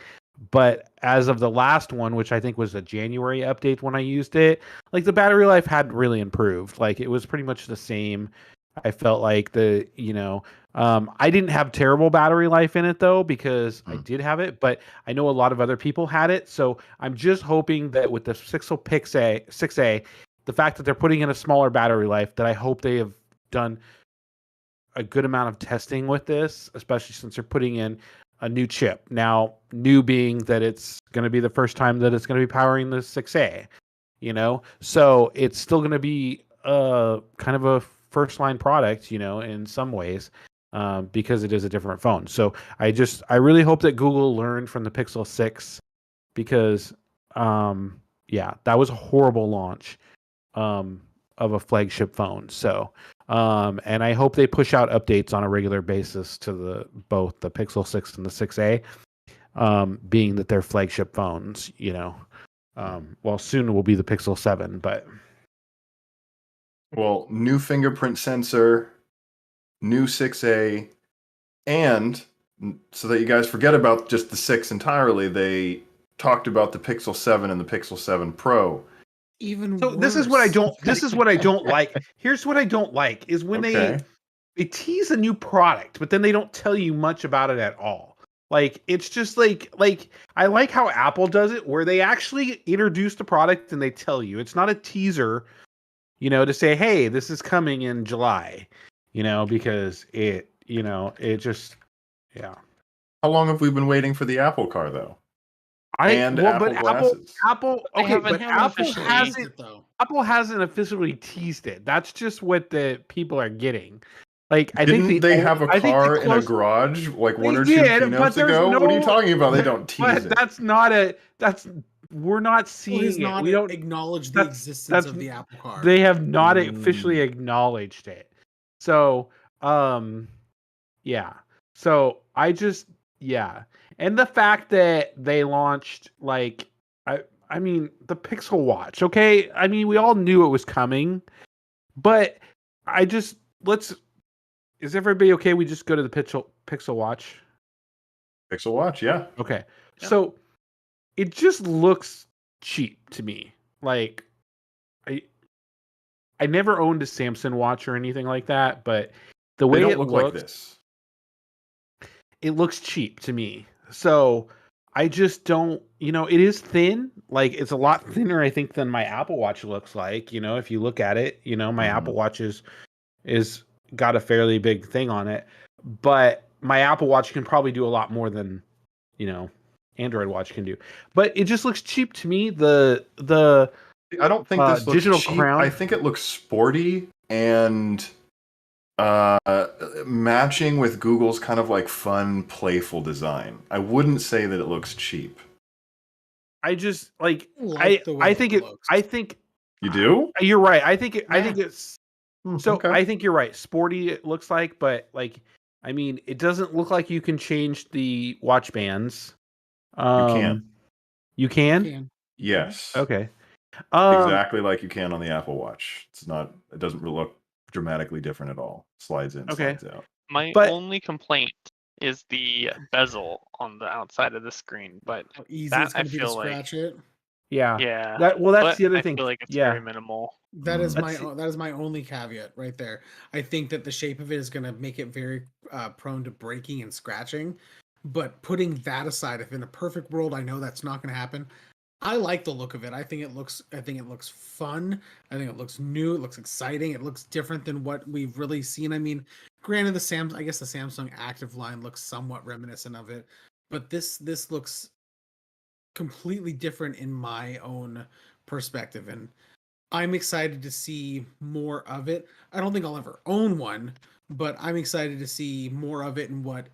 but as of the last one, which I think was a January update when I used it, like the battery life hadn't really improved. Like it was pretty much the same. I felt like I didn't have terrible battery life in it though, because I did have it, but I know a lot of other people had it. So I'm just hoping that with the Pixel 6a, the fact that they're putting in a smaller battery life, that I hope they have done a good amount of testing with this, especially since they're putting in a new chip. Now, new being that it's going to be the first time that it's going to be powering the 6A, so it's still going to be kind of a first line product, in some ways, because it is a different phone. So I really hope that Google learned from the Pixel 6 because, that was a horrible launch of a flagship phone. So, and I hope they push out updates on a regular basis to both the Pixel 6 and the 6A, being that they're flagship phones, well, soon will be the Pixel 7, but. Well, new fingerprint sensor, new 6A, and so that you guys forget about just the 6 entirely, they talked about the Pixel 7 and the Pixel 7 Pro. This is what I don't like. Here's what I don't like is when they tease a new product, but then they don't tell you much about it at all. Like it's just like I like how Apple does it, where they actually introduce the product and they tell you. It's not a teaser, to say, hey, this is coming in July, because it just, yeah. How long have we been waiting for the Apple Car though? Apple hasn't officially teased it. That's just what the people are getting. Like, I think they have a car in a garage like one or two keynotes ago? What are you talking about? They don't tease it. We're not seeing it. We don't acknowledge the existence of the Apple Car. They have not officially acknowledged it. So, yeah. So I just, and the fact that they launched I mean, the Pixel Watch. Okay, I mean, we all knew it was coming, but is everybody okay? We just go to the Pixel Watch. Pixel Watch, yeah. Okay, yeah. So it just looks cheap to me. Like, I never owned a Samsung watch or anything like that, but the way it looks like this, it looks cheap to me. So I just don't, it is thin. Like it's a lot thinner, I think, than my Apple Watch looks like. If you look at it, my Apple Watch is got a fairly big thing on it, but my Apple Watch can probably do a lot more than, Android Watch can do. But it just looks cheap to me. I don't think this looks digital cheap. crown. I think it looks sporty and matching with Google's kind of like fun, playful design. I wouldn't say that it looks cheap. I just I think it looks. I think you do. You're right. I think it's so. Okay. I think you're right. Sporty it looks like, but I mean, it doesn't look like you can change the watch bands. You can. You can. Yes. Okay. Exactly like you can on the Apple Watch. It doesn't really look dramatically different at all. Slides in, slides out. My only complaint is the bezel on the outside of the screen, but How easy that it's I going to be to feel like, scratch it. Yeah. yeah. That's but the other I thing. feel like it's Yeah. very minimal. That is Let's that is my only caveat right there. I think that the shape of it is going to make it very prone to breaking and scratching. But putting that aside, if in a perfect world, I know that's not going to happen. I like the look of it. I think it looks fun. I think it looks new. It looks exciting. It looks different than what we've really seen. I mean, granted, the Samsung Active line looks somewhat reminiscent of it, but this looks completely different in my own perspective, and I'm excited to see more of it. I don't think I'll ever own one, but I'm excited to see more of it and what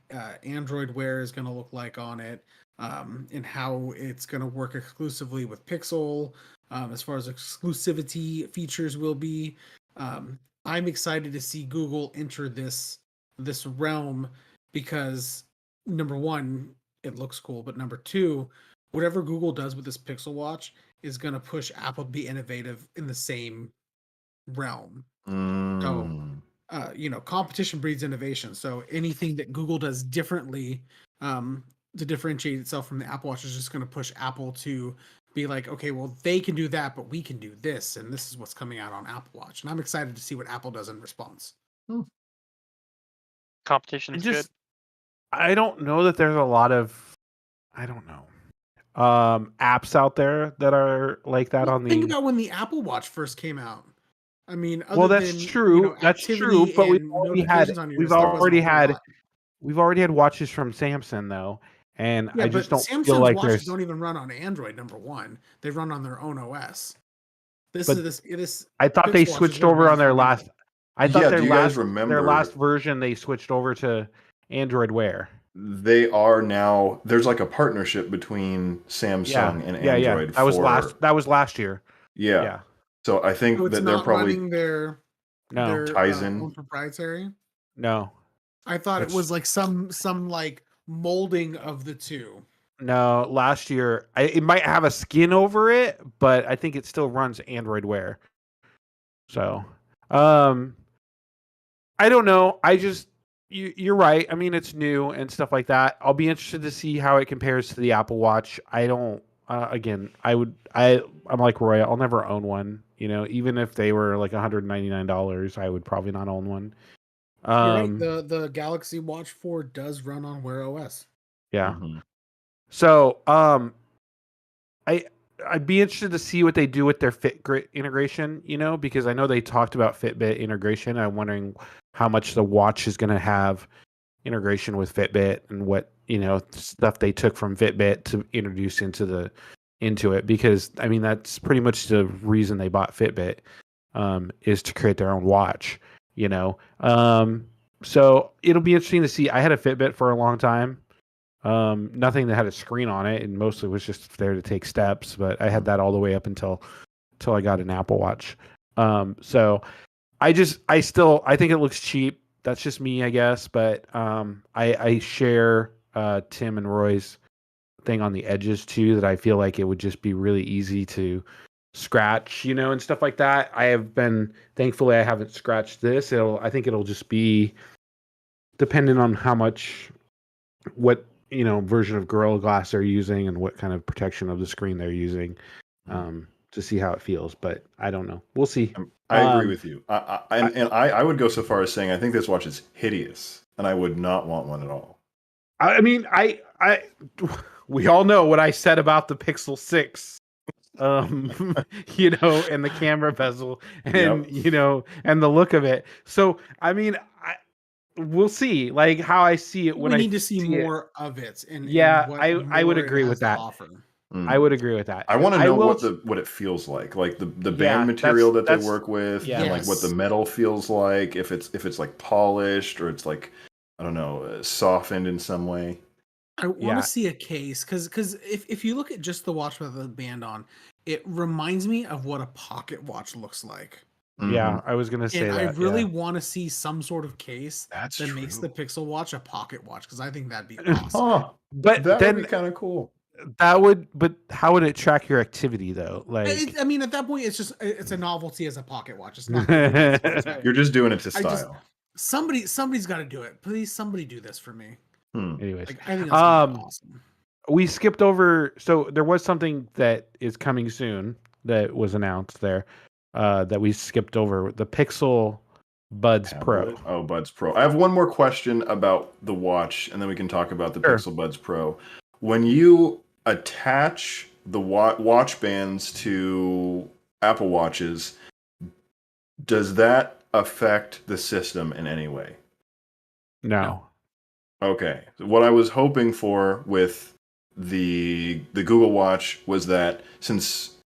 Android Wear is going to look like on it, and how it's going to work exclusively with Pixel, as far as exclusivity features will be. I'm excited to see Google enter this realm because number one, it looks cool, but number two, whatever Google does with this Pixel Watch is going to push Apple to be innovative in the same realm. Mm. So, competition breeds innovation. So anything that Google does differently to differentiate itself from the Apple Watch is just going to push Apple to be like, okay, well, they can do that, but we can do this. And this is what's coming out on Apple Watch. And I'm excited to see what Apple does in response. Competition's good. I don't know that there's a lot of, I don't know, apps out there that are like that Well, on think the. about when the Apple Watch first came out. I mean, other Well, that's than, true. That's true. activity But and notifications on yours, there wasn't a whole lot. we've already had watches from Samsung though, and Yeah, I just but don't feel Samsung's like watches there's. don't even run on Android. Number one, they run on their own OS. But It is. I thought they Pixel watches switched don't over run on their from last. Android. I thought Yeah, their do you guys last their remember- last version they switched over to Android Wear. They are now. There's like a partnership between Samsung and Android. That was last year. Yeah. Yeah. So I think So it's that they're not probably running their Tizen. own proprietary. No. I thought That's- it was like some like molding of the two. No, last year it might have a skin over it, but I think it still runs Android Wear. So, I don't know. You're right. I mean, it's new and stuff like that. I'll be interested to see how it compares to the Apple Watch. I don't. Again, I'm like Roy. I'll never own one. Even if they were like $199, I would probably not own one. You're right. The Galaxy Watch 4 does run on Wear OS. Yeah. Mhm. So, I'd be interested to see what they do with their Fitbit integration, because I know they talked about Fitbit integration. I'm wondering how much the watch is going to have integration with Fitbit and what, stuff they took from Fitbit to introduce into it, because I mean, that's pretty much the reason they bought Fitbit, is to create their own watch, so it'll be interesting to see. I had a Fitbit for a long time. Nothing that had a screen on it, and mostly was just there to take steps. But I had that all the way up until I got an Apple Watch. So I think it looks cheap. That's just me, I guess. But I share Tim and Roy's thing on the edges too. That I feel like it would just be really easy to scratch, and stuff like that. Thankfully, I haven't scratched this. I think it'll just be dependent on what version of Gorilla Glass they're using and what kind of protection of the screen they're using, to see how it feels. But I don't know. We'll see. I agree with you. I would go so far as saying I think this watch is hideous, and I would not want one at all. I mean, we all know what I said about the Pixel 6, and the camera bezel, and and the look of it. So I mean, we'll see, like how I see it when we need to see more of it. And I would agree with that. I would agree with that. I want to know what it feels like the band material that they work with, and like what the metal feels like. If it's like polished or it's like, I don't know, softened in some way. I want to see a case because if you look at just the watch with the band on, it reminds me of what a pocket watch looks like. Yeah, I was gonna say and that. I really want to see some sort of case that makes the Pixel Watch a pocket watch, because I think that'd be awesome. Oh, but that then would be kind of cool. But how would it track your activity though? Like, I mean, at that point, it's a novelty as a pocket watch. It's not. You're just doing it to style. Somebody's got to do it. Please, somebody do this for me. Anyways, Like, I think that's gonna be um, awesome. we skipped over. So there was something that is coming soon that was announced there that we skipped over. The Pixel Buds Pro. Tablet? Oh, Buds Pro. I have one more question about the watch, and then we can talk about the Sure. Pixel Buds Pro. When you attach the watch bands to Apple Watches, does that affect the system in any way? No. Okay. So what I was hoping for with the Google Watch was that since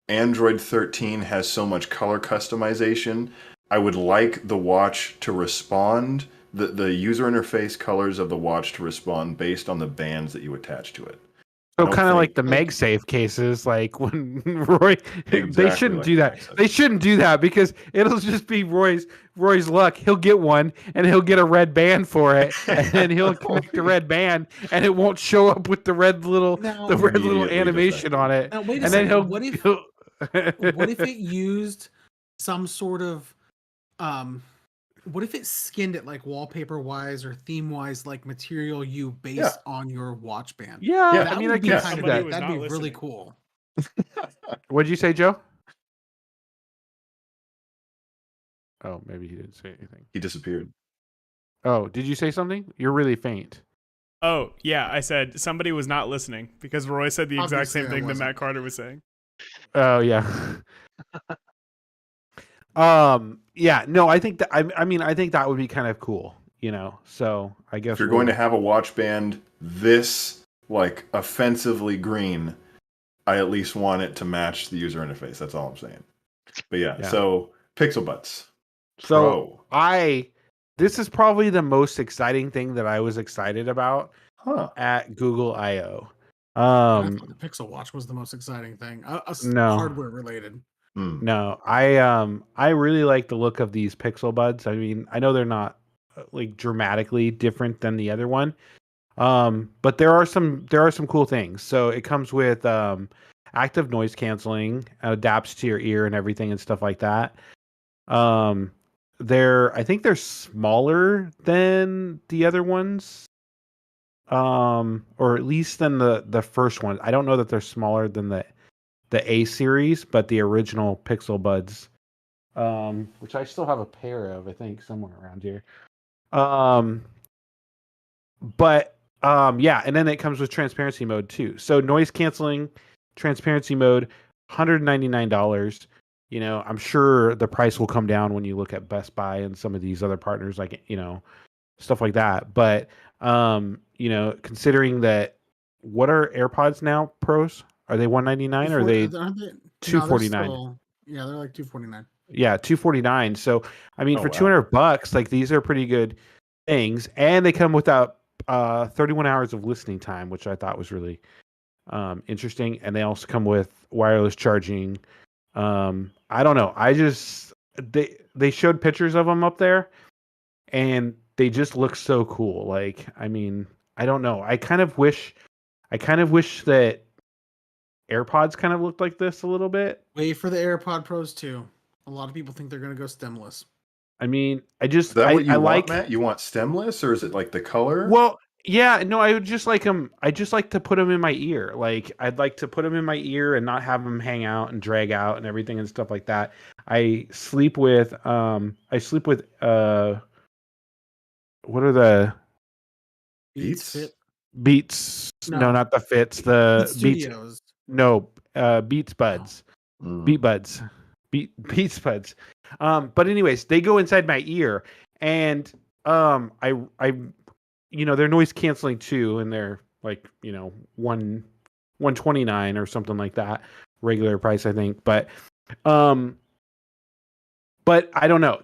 Android 13 has so much color customization, I would like the watch to respond, the user interface colors of the watch to respond based on the bands that you attach to it. So kind of like the MagSafe cases, like when Roy, they shouldn't like do that. MagSafe. They shouldn't do that because it'll just be Roy's luck. He'll get one and he'll get a red band for it, and then he'll connect the red band, and it won't show up with the red little Immediately animation on it. Now, wait a And then second. he'll What if it used some sort of what if it skinned it like wallpaper wise or theme wise like material you based on your watch band? Yeah, Yeah, I mean, would I be guess kind of Somebody that. was That'd not be really listening. cool. What'd you say, Joe? Oh, maybe he didn't say anything. He disappeared. Oh, did you say something? You're really faint. Oh, yeah, I said somebody was not listening because Roy said the exact Obviously, same I thing that wasn't. Matt Carter was saying. Oh yeah. Yeah, no, I think that I mean I think that would be kind of cool, you know. So I guess If you're going to have a watch band this like offensively green, I at least want it to match the user interface. That's all I'm saying. But yeah. So Pixel Buds. so Pro. this is probably the most exciting thing that I was excited about Huh. at Google I/O. I thought the Pixel Watch was the most exciting thing. No. Hardware related. No, I really like the look of these Pixel Buds. I mean, I know they're not like dramatically different than the other one, but there are some cool things. So it comes with active noise canceling, adapts to your ear and everything and stuff like that. I think they're smaller than the other ones, or at least than the first one. I don't know that they're smaller than the A series, but the original Pixel Buds, which I still have a pair of, I think, somewhere around here. Yeah, and then it comes with transparency mode too. So noise canceling, transparency mode, $199. You know, I'm sure the price will come down when you look at Best Buy and some of these other partners, like, you know, stuff like that. But you know, considering that, what are AirPods now Pros? Are they $199 or are they $249? Yeah, they're like $249. Yeah, $249. So I mean, for wow. $200, like, these are pretty good things, and they come without 31 hours of listening time, which I thought was really interesting. And they also come with wireless charging. I don't know. They showed pictures of them up there, and they just look so cool. Like, I mean, I don't know. I kind of wish that AirPods kind of looked like this a little bit. Wait for the AirPod Pros too. A lot of people think they're going to go stemless. I mean, I Is that what you want, like, Matt? You want stemless, or is it like the color? well, yeah, no, I would just like them. I just like to put them in my ear. Like, I'd like to put them in my ear and not have them hang out and drag out and everything and stuff like that. I sleep with what are the Beats? Fit. Beats? No, No. not the Fits. The Beats Beats. Studios. No, Beats Buds. Beat Buds. Beats Buds. But anyways, they go inside my ear, and I you know, they're noise canceling too, and they're like, you know, $129 or something like that, regular price, I think. But I don't know.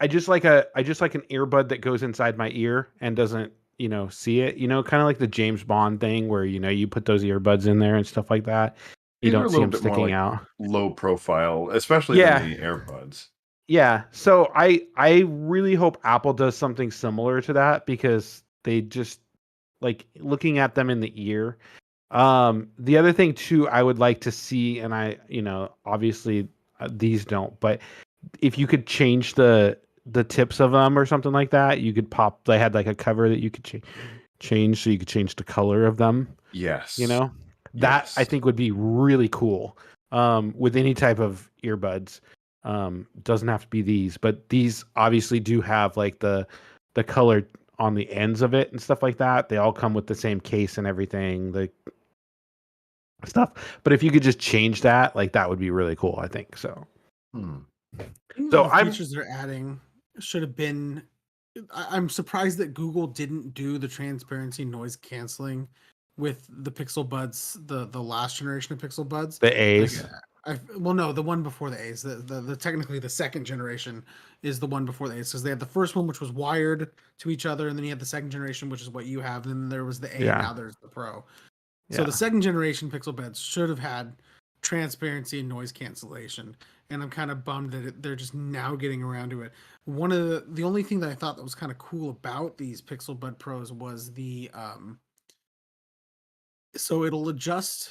I just like an earbud that goes inside my ear and doesn't, you know, see it. You know, kind of like the James Bond thing where, you know, you put those earbuds in there and stuff like that. You These are don't a see little them bit more sticking like out. low profile, especially than the AirPods. Yeah. So I really hope Apple does something similar to that, because they just, like, looking at them in the ear. The other thing too, I would like to see, and I, you know, obviously these don't, but if you could change the tips of them or something like that, you could pop. They had like a cover that you could change, so you could change the color of them. Yes. You know, that I Yes. think would be really cool. With any type of earbuds, doesn't have to be these, but these obviously do have like the color on the ends of it and stuff like that. They all come with the same case and everything, the stuff. But if you could just change that, like that would be really cool, I think. So Hmm. So the I'm- features they're adding should have been. I'm surprised that Google didn't do the transparency noise canceling with the Pixel Buds, the last generation of Pixel Buds. the A's. Well, no, the one before the A's. The technically the second generation is the one before the A's, because they had the first one which was wired to each other, and then you had the second generation, which is what you have. And then there was the A, Yeah. and now there's the Pro. So Yeah. the second generation Pixel Buds should have had transparency and noise cancellation, and I'm kind of bummed that they're just now getting around to it. One of the only thing that I thought that was kind of cool about these Pixel Bud Pros was the so it'll adjust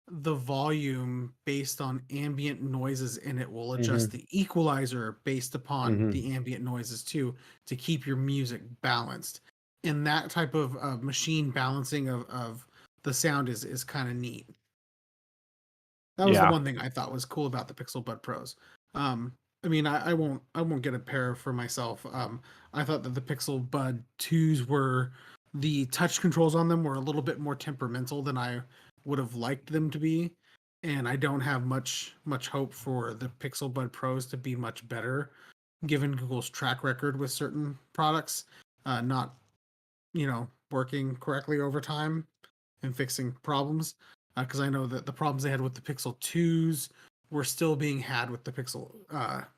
the volume based on ambient noises, and it will adjust the equalizer based upon the ambient noises too, to keep your music balanced. And that type of machine balancing of the sound is kind of neat. That was Yeah. the one thing I thought was cool about the Pixel Bud Pros. I mean, I won't get a pair for myself. I thought that the Pixel Bud 2s were, the touch controls on them were a little bit more temperamental than I would have liked them to be, and I don't have much hope for the Pixel Bud Pros to be much better, given Google's track record with certain products not working correctly over time and fixing problems. Because I know that the problems they had with the Pixel 2s were still being had with the Pixel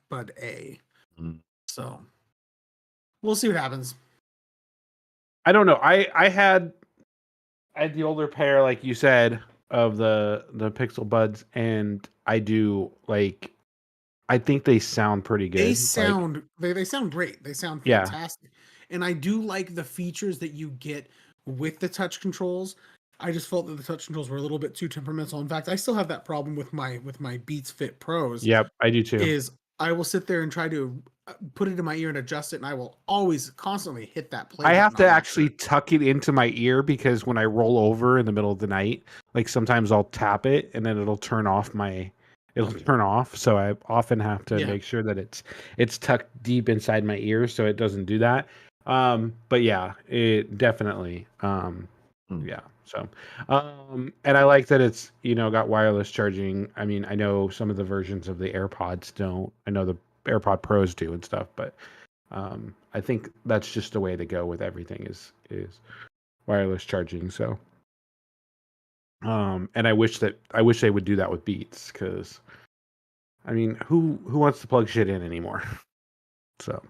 Bud A. Mm. So we'll see what happens. I don't know. I had the older pair, like you said, of the Pixel Buds, and I do like. I think they sound pretty good. They sound they sound great. They sound Yeah. fantastic, and I do like the features that you get with the touch controls. I just felt that the touch controls were a little bit too temperamental. In fact, I still have that problem with my Beats Fit Pros. Yep, I do too. Is I will sit there and try to put it in my ear and adjust it, and I will always constantly hit that play. I have button to on actually it. tuck it into my ear, because when I roll over in the middle of the night, like sometimes I'll tap it and then it'll turn off. So I often have to Yeah. make sure that it's tucked deep inside my ear so it doesn't do that. But yeah, it definitely. Yeah. So, and I like that it's, got wireless charging. I mean, I know some of the versions of the AirPods don't. I know the AirPod Pros do and stuff, but I think that's just the way to go with everything is wireless charging. So, and I wish they would do that with Beats, because, I mean, who wants to plug shit in anymore? So,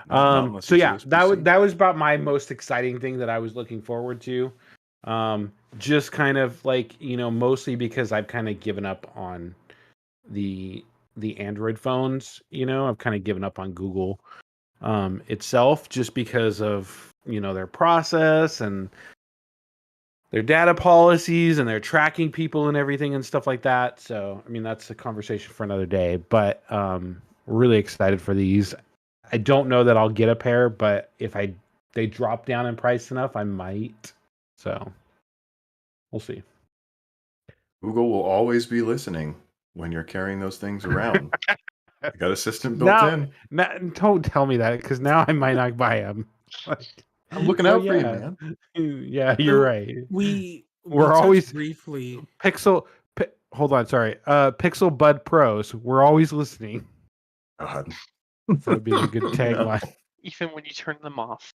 Not unless so it's yeah, USB-C. that was about my most exciting thing that I was looking forward to. Just kind of like, mostly because I've kind of given up on the Android phones. I've kind of given up on Google itself, just because of their process and their data policies and their tracking people and everything and stuff like that. So I mean, that's a conversation for another day, but we're really excited for these. I don't know that I'll get a pair, but if they drop down in price enough, I might. So we'll see. Google will always be listening when you're carrying those things around. You got assistant built in. Don't tell me that, because now I might not buy them. I'm looking out for you, man. Yeah, you're right. We're We're always briefly. Hold on, sorry. Pixel Bud Pros. We're always listening. God. That would be a good tagline. Even when you turn them off.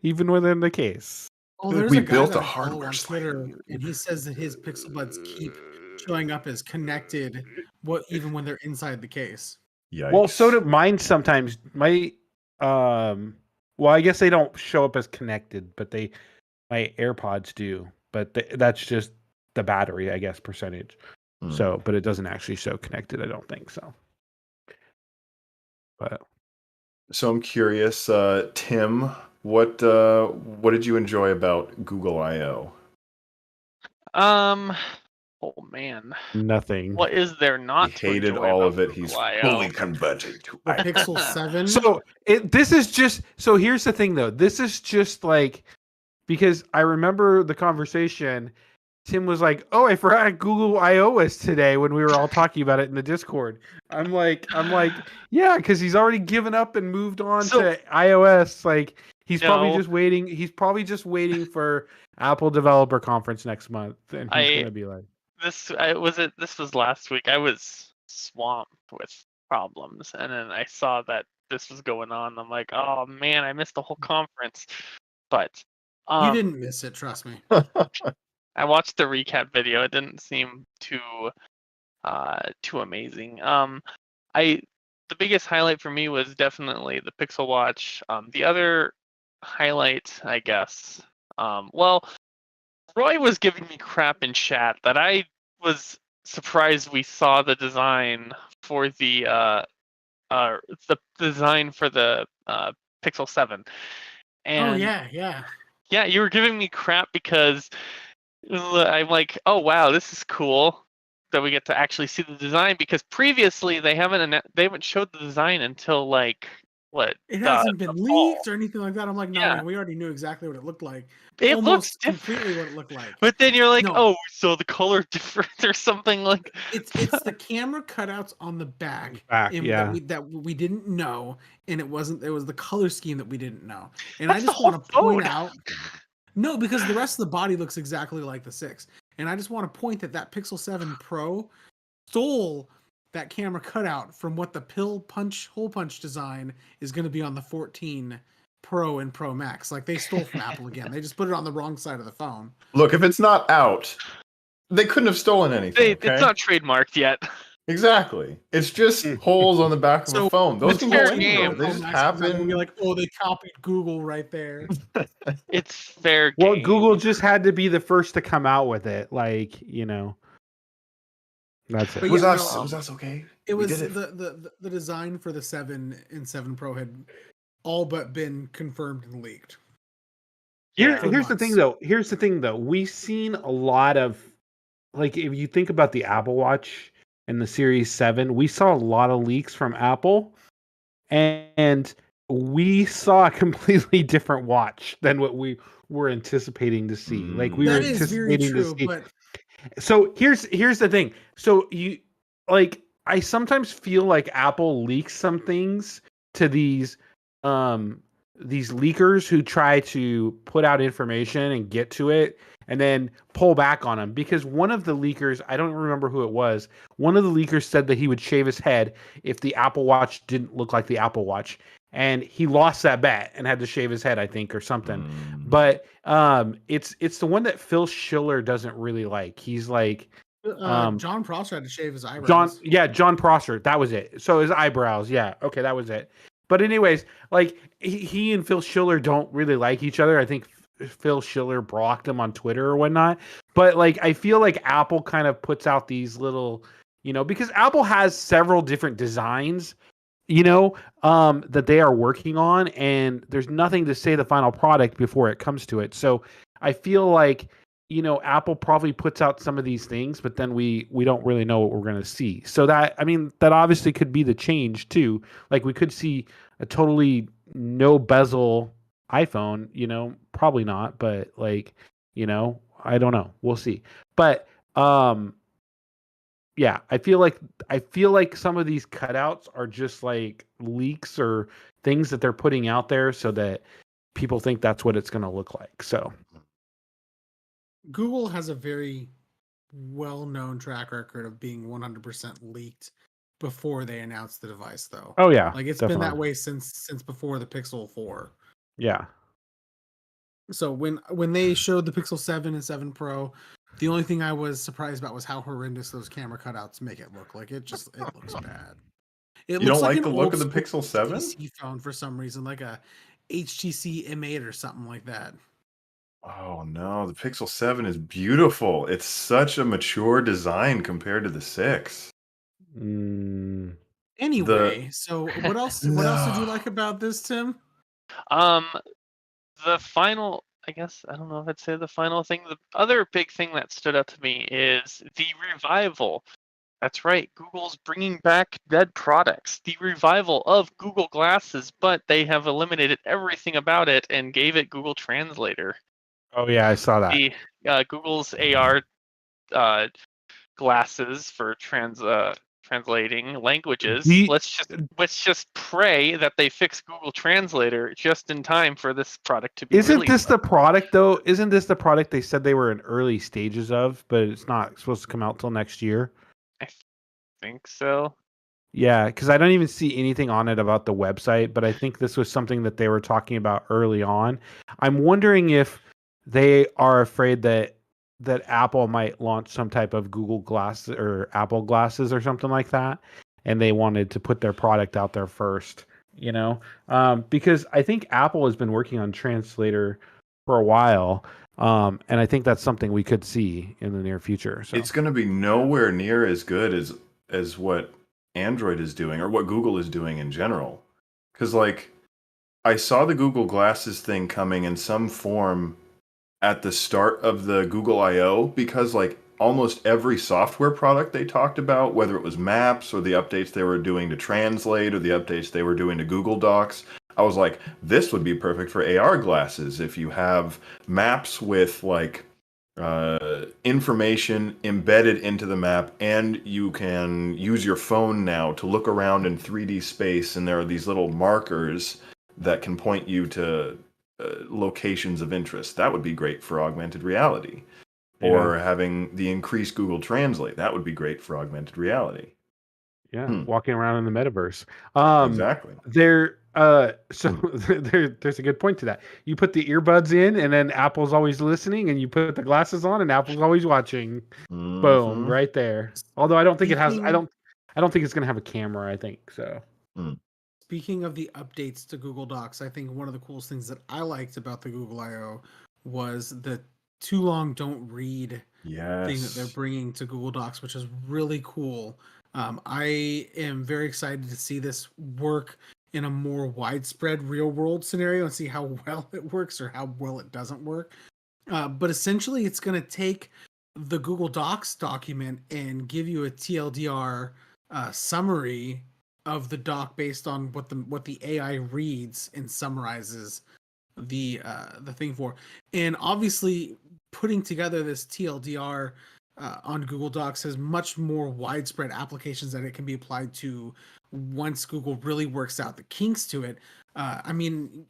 Even when they're in the case. Oh, there's We a guy built that a I follow hardware on slave. Twitter, and he says that his Pixel Buds keep showing up as connected, even when they're inside the case. Yikes. Well, so do mine sometimes. My well, I guess they don't show up as connected, but my AirPods do. But that's just the battery, I guess, percentage. So, but it doesn't actually show connected, I don't think so. But So I'm curious, Tim, what did you enjoy about Google I/O? Oh man, nothing. what is there not He to hated enjoy all about of it. He's Google I/O? fully converted to The I/O. Pixel 7. So this is just. So here's the thing, though. This is just like because I remember the conversation. Tim was like, "Oh, I forgot Google iOS today when we were all talking about it in the Discord." I'm like, yeah, because he's already given up and moved on So- to iOS. Like, he's probably No. just waiting. He's probably just waiting for Apple Developer Conference next month, and he's I- gonna be like, This was last week. I was swamped with problems, and then I saw that this was going on. I'm like, oh man, I missed the whole conference. But You didn't miss it, trust me. I watched the recap video. It didn't seem too amazing. The biggest highlight for me was definitely the Pixel Watch. The other highlight, I guess, well, Roy was giving me crap in chat that I was surprised we saw the design for the design for the Pixel 7. And yeah. yeah, you were giving me crap because I'm like, oh wow, this is cool that we get to actually see the design, because previously they haven't showed the design until like what? It hasn't been the fall. leaked or anything like that. I'm like, no, Yeah. man, we already knew exactly what it looked like. It looks Almost different. completely what it looked like. But then you're like, No. oh, so the color different or something like. It's the camera cutouts on the back, yeah. that we didn't know, and it was the color scheme that we didn't know. And That's I the just whole want to point phone. out, no, because the rest of the body looks exactly like the 6, and I just want to point that Pixel 7 Pro stole that camera cutout from what the hole punch design is going to be on the 14 Pro and Pro Max. Like, they stole from Apple again. They just put it on the wrong side of the phone. Look, if it's not out, they couldn't have stolen anything. Okay? It's not trademarked yet. Exactly. It's just holes on the back of a phone. Those it's can go fair anywhere. game. They just We'll happen. be like, oh, they copied Google right there. It's fair well, game. Google just had to be the first to come out with it. Like, that's it. But It was yeah, us. no, It was us. Okay. It We was did it. the design for the 7 and 7 Pro had all but been confirmed and leaked. Here's the months. thing, though. Here's the thing, though. We've seen a lot of, like, if you think about the Apple Watch and the Series 7, we saw a lot of leaks from Apple, and we saw a completely different watch than what we were anticipating to see. Like, we were That is very anticipating true, to see. but So here's the thing. So I sometimes feel like Apple leaks some things to these leakers who try to put out information and get to it and then pull back on them, because one of the leakers, I don't remember who it was, one of the leakers said that he would shave his head if the Apple Watch didn't look like the Apple Watch, and he lost that bet and had to shave his head, I think, or something. But it's the one that Phil Schiller doesn't really like. He's like John Prosser had to shave his eyebrows. John Prosser, that was it. So his eyebrows, yeah, okay, that was it. But anyways, like he and Phil Schiller don't really like each other. I think Phil Schiller blocked him on Twitter or whatnot. But like, I feel like Apple kind of puts out these little, because Apple has several different designs, that they are working on, and there's nothing to say the final product before it comes to it. So I feel like, Apple probably puts out some of these things, but then we don't really know what we're going to see. So that obviously could be the change too. Like, we could see a totally no bezel iPhone, probably not, but like, I don't know. We'll see. But yeah, I feel like some of these cutouts are just like leaks or things that they're putting out there so that people think that's what it's going to look like. So Google has a very well-known track record of being 100% leaked before they announce the device, though. oh yeah, Like, it's definitely. been that way since before the Pixel 4. Yeah. So when they showed the Pixel 7 and 7 Pro, the only thing I was surprised about was how horrendous those camera cutouts make it look. Like, it looks bad. It You don't looks like an the look old of the school Pixel 7? HTC phone for some reason, like a HTC M8 or something like that. Oh no, the Pixel 7 is beautiful. It's such a mature design compared to the 6. Anyway, so what else did you like about this, Tim? The final, I guess, I don't know if I'd say the final thing. The other big thing that stood out to me is the revival. That's right, Google's bringing back dead products. The revival of Google Glasses, but they have eliminated everything about it and gave it Google Translator. Oh yeah, I saw that. The Google's AR glasses for translating languages. The- Let's just pray that they fix Google Translator just in time for this product to be Isn't released. this the product though? Isn't this the product they said they were in early stages of, but it's not supposed to come out till next year? I think so. Yeah, because I don't even see anything on it about the website, but I think this was something that they were talking about early on. I'm wondering if they are afraid that Apple might launch some type of Google Glass or Apple glasses or something like that, and they wanted to put their product out there first, because I think Apple has been working on Translator for a while, and I think that's something we could see in the near future. So It's going to be nowhere near as good as what Android is doing or what Google is doing in general. Because, like, I saw the Google Glasses thing coming in some form at the start of the Google I/O because, like, almost every software product they talked about, whether it was Maps or the updates they were doing to Translate or the updates they were doing to Google Docs, I was like, this would be perfect for AR glasses. If you have Maps with, like, information embedded into the map, and you can use your phone now to look around in 3D space, and there are these little markers that can point you to locations of interest. That would be great for augmented reality. Or having the increased Google Translate. That would be great for augmented reality. yeah, walking around in the metaverse. Exactly. There's a good point to that. You put the earbuds in, and then Apple's always listening, and you put the glasses on, and Apple's always watching. Boom, right there. Although I don't think it has. I don't think it's gonna have a camera. I think so. Speaking of the updates to Google Docs, I think one of the coolest things that I liked about the Google I/O was the too long don't read thing that they're bringing to Google Docs, which is really cool. I am very excited to see this work in a more widespread real world scenario and see how well it works or how well it doesn't work. But essentially, it's going to take the Google Docs document and give you a TLDR summary of the doc based on what the AI reads and summarizes the thing for. And obviously, putting together this TLDR on Google Docs has much more widespread applications that it can be applied to once Google really works out the kinks to it. I mean,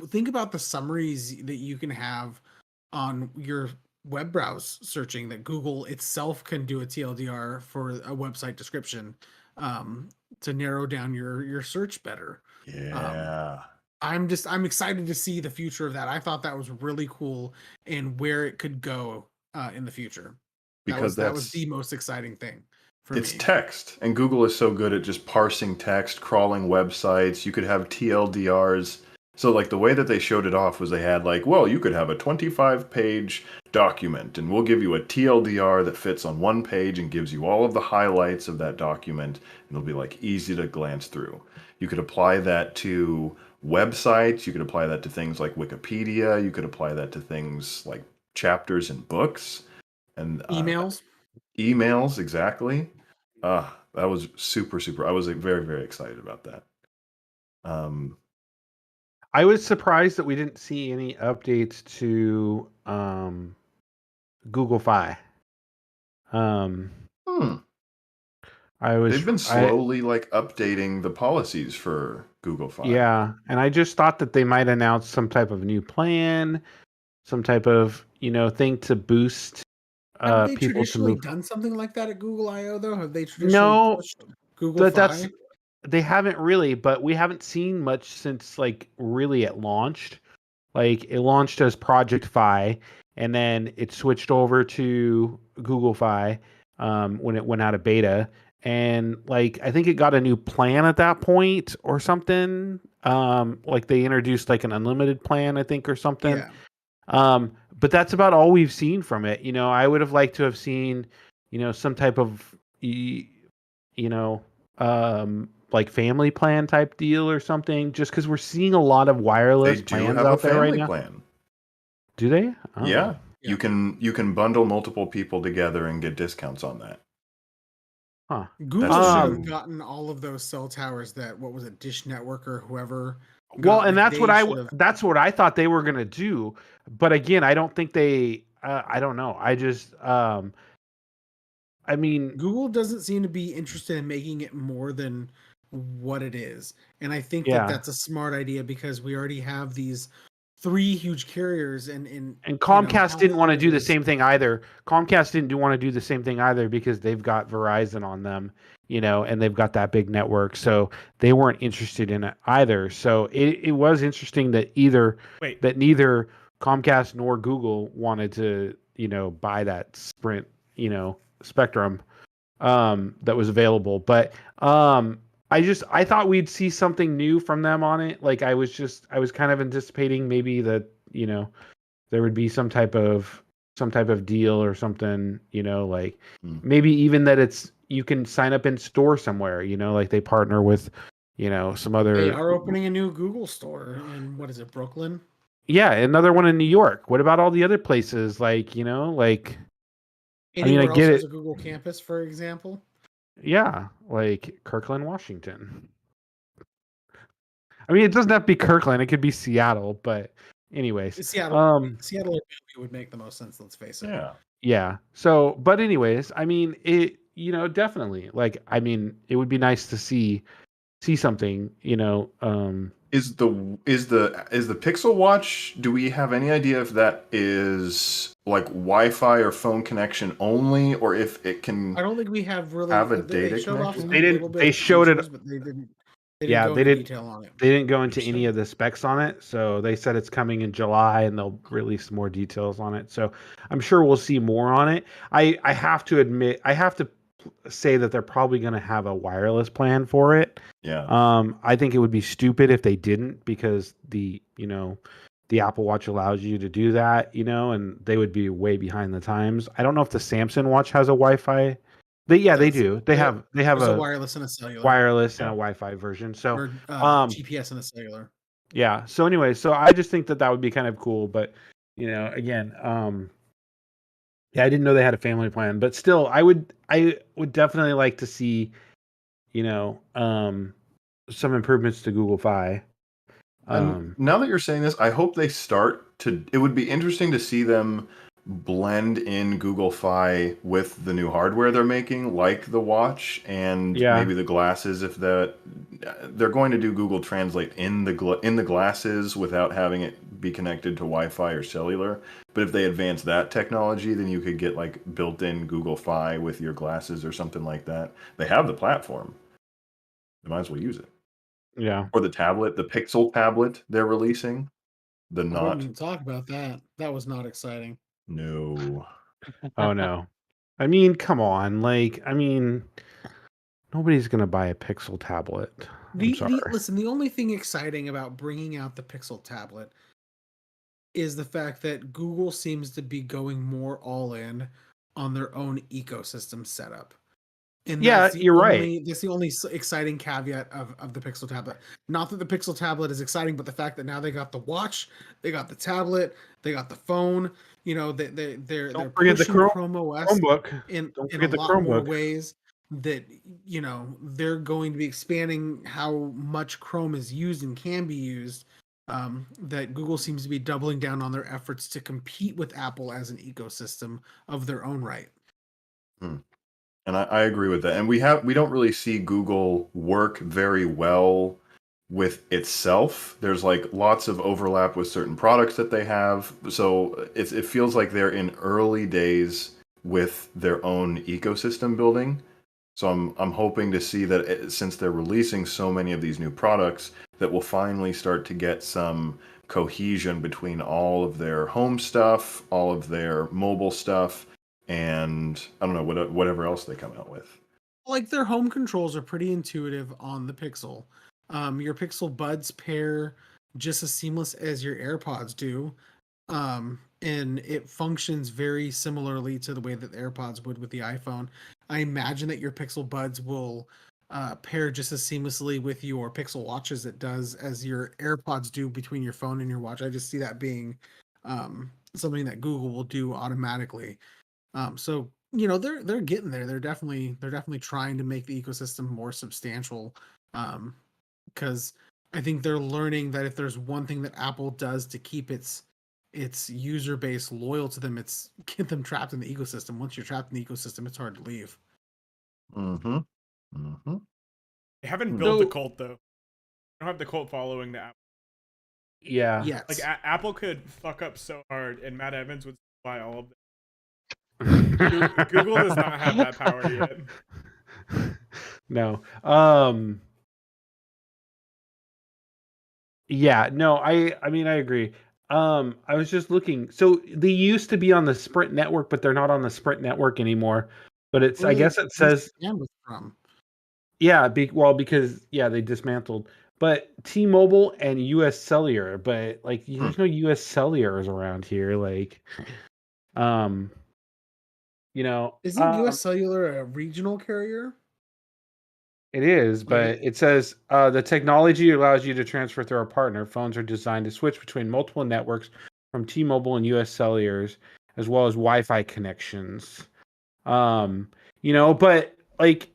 think about the summaries that you can have on your web browse searching that Google itself can do a TLDR for a website description to narrow down your search better. Yeah. I'm excited to see the future of that. I thought that was really cool and where it could go in the future. Because that was the most exciting thing for it's me. text, and Google is so good at just parsing text, crawling websites. You could have TLDRs. So, like, the way that they showed it off was they had, like, well, you could have a 25-page document, and we'll give you a TLDR that fits on one page and gives you all of the highlights of that document, and it'll be, like, easy to glance through. You could apply that to websites. You could apply that to things like Wikipedia. You could apply that to things like chapters in books. And emails, exactly. That was super. I was very, very excited about that. I was surprised that we didn't see any updates to Google Fi. They've been slowly like updating the policies for Google Fi. Yeah, and I just thought that they might announce some type of new plan, some type of thing to boost Have they people to traditionally move. done something like that at Google I/O though? Have they traditionally pushed Google Fi? They haven't really, but we haven't seen much since like really it launched. Like it launched as Project Fi, and then it switched over to Google Fi when it went out of beta. And like I think it got a new plan at that point or something. Like they introduced like an unlimited plan, I think, or something. Yeah. But that's about all we've seen from it. I would have liked to have seen, some type of like family plan type deal or something, just because we're seeing a lot of wireless plans out there right now. Plan. Do they? Oh. Yeah. You can bundle multiple people together and get discounts on that. Huh. Google should have gotten all of those cell towers that, what was it, Dish Network or whoever Well, Got- and like, that's they should've- that's what I thought they were gonna do. But again, I don't think they. I don't know. I just. I mean, Google doesn't seem to be interested in making it more than what it is. And I think Yeah. that that's a smart idea because we already have these 3 huge carriers and Comcast didn't want to do the carriers. same thing either. Comcast didn't want to do the same thing either because they've got Verizon on them, and they've got that big network. So they weren't interested in it either. So it was interesting that neither Comcast nor Google wanted to, buy that Sprint, spectrum that was available. But I thought we'd see something new from them on it. Like I was kind of anticipating maybe that, there would be some type of deal or something, like maybe even that you can sign up in store somewhere, like they partner with, some other. They are opening a new Google store in what is it, Brooklyn? Yeah, another one in New York. What about all the other places? Like, like Anywhere I else get there's it. a Google campus, for example. Yeah, like Kirkland, Washington. I mean, it doesn't have to be Kirkland. It could be Seattle, but anyways. Seattle or Bowie would make the most sense, let's face it. Yeah. Yeah. So, but anyways, I mean, it, definitely, like, I mean, it would be nice to see something, Is the Pixel Watch? Do we have any idea if that is like Wi-Fi or phone connection only, or if it can? I don't think we have really Have a they data showed off connection? a They didn't- little bit they of showed it- features, but they didn't Yeah, go they into didn't- detail on it. They didn't go into any of the specs on it, so they said it's coming in July and they'll release more details on it. So I'm sure we'll see more on it. I have to admit, I have to say that they're probably going to have a wireless plan for it. Yeah. I think it would be stupid if they didn't because the Apple Watch allows you to do that, and they would be way behind the times. I don't know if the Samsung Watch has a Wi-Fi. They do. They have There's a a wireless and a cellular. wireless and Yeah. a Wi-Fi version. So Or GPS and a cellular. yeah. So anyway, so I just think that would be kind of cool. But again, yeah, I didn't know they had a family plan, but still, I would definitely like to see, some improvements to Google Fi. And now that you're saying this, I hope they start to. It would be interesting to see them blend in Google Fi with the new hardware they're making, like the watch and Yeah. maybe the glasses. If they're going to do Google Translate in the glasses without having it be connected to Wi-Fi or cellular. But if they advance that technology, then you could get like built-in Google Fi with your glasses or something like that. They have the platform. They might as well use it. Yeah. Or the tablet, the Pixel tablet they're releasing. The I not wouldn't even talk about that. That was not exciting. no. Oh no. I mean, come on. Like, I mean, nobody's gonna buy a Pixel tablet. I'm sorry. Listen, the only thing exciting about bringing out the Pixel tablet is the fact that Google seems to be going more all in on their own ecosystem setup. And Yeah, that's the you're right. That's the only exciting caveat of the Pixel tablet. Not that the Pixel tablet is exciting, but the fact that now they got the watch, they got the tablet, they got the phone. They're Don't forget the pushing Chrome OS Chromebook. in Don't a forget the lot more Chromebook. ways that they're going to be expanding how much Chrome is used and can be used. That Google seems to be doubling down on their efforts to compete with Apple as an ecosystem of their own right. And I agree with that. And we don't really see Google work very well with itself. There's like lots of overlap with certain products that they have. So it feels like they're in early days with their own ecosystem building. So I'm hoping to see that since they're releasing so many of these new products, that we'll finally start to get some cohesion between all of their home stuff, all of their mobile stuff, and I don't know, whatever else they come out with. Like their home controls are pretty intuitive on the Pixel. Your Pixel Buds pair just as seamless as your AirPods do. And it functions very similarly to the way that the AirPods would with the iPhone. I imagine that your Pixel Buds will pair just as seamlessly with your Pixel Watch as it does as your AirPods do between your phone and your watch. I just see that being something that Google will do automatically. So they're getting there. They're definitely trying to make the ecosystem more substantial. Because I think they're learning that if there's one thing that Apple does to keep its user base loyal to them, it's get them trapped in the ecosystem. Once you're trapped in the ecosystem, it's hard to leave. Mm-hmm. Mm-hmm. They haven't Hmm. built So- the cult though. They don't have the cult following the Apple. Yeah. Yes. Like Apple could fuck up so hard, and Matt Evans would buy all of them. Google does not have that power yet. No. Yeah, no, I mean I agree. I was just looking. So they used to be on the Sprint network, but they're not on the Sprint network anymore. But it's I guess it says was from. yeah, because they dismantled. But T-Mobile and US Cellular, but like there's no US Cellulars around here like Isn't US Cellular a regional carrier? It is, but it says the technology allows you to transfer through our partner. Phones are designed to switch between multiple networks from T-Mobile and US Cellulars, as well as Wi-Fi connections. But like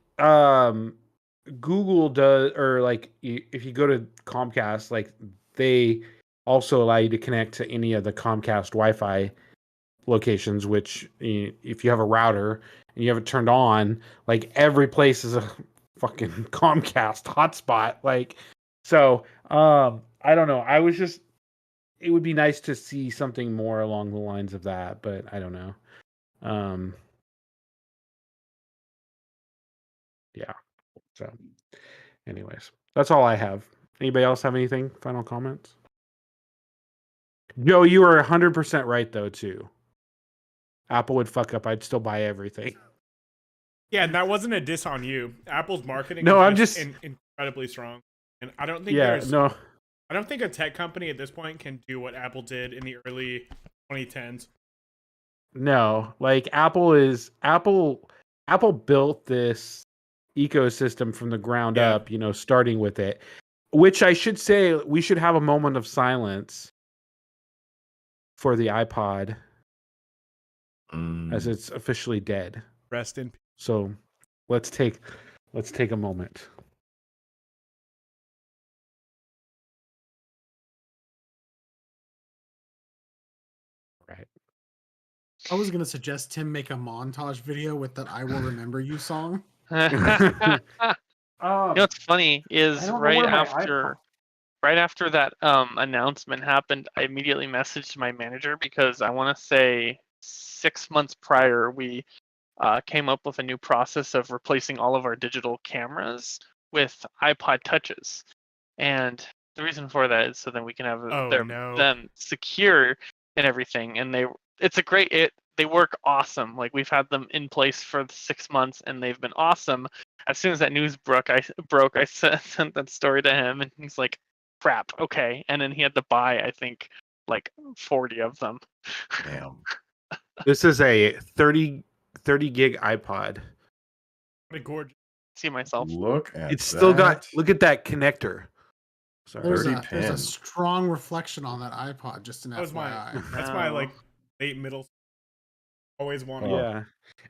Google does, or like if you go to Comcast, like they also allow you to connect to any of the Comcast Wi-Fi locations. Which, if you have a router and you have it turned on, like every place is a fucking Comcast hotspot. Like, so I don't know. It would be nice to see something more along the lines of that, but I don't know. Yeah. So anyways, that's all I have. Anybody else have anything? Final comments? Joe, you were 100% right though too. Apple would fuck up. I'd still buy everything. Yeah, and that wasn't a diss on you. Apple's marketing No, is I'm just incredibly strong. And I don't think I don't think a tech company at this point can do what Apple did in the early 2010s. No, like Apple built this ecosystem from the ground up, starting with it, which I should say we should have a moment of silence for the iPod as it's officially dead. Rest in peace. So let's take a moment. Right. I was gonna suggest Tim make a montage video with that "I Will Remember You" song. You know what's funny is right after that announcement happened, I immediately messaged my manager because I want to say 6 months prior we came up with a new process of replacing all of our digital cameras with iPod touches, and the reason for that is so then we can have them secure and everything. And they work awesome. Like we've had them in place for 6 months and they've been awesome. As soon as that news broke, I sent that story to him and he's like, crap, okay. And then he had to buy, I think, like 40 of them. Damn. This is a 30 gig iPod. What a gorgeous. See myself. Look at It's still that. look at that connector. Sorry. There's 30 a pins. strong reflection on that iPod. Just an That was FYI. that's my like late middle. Always wanted. Yeah.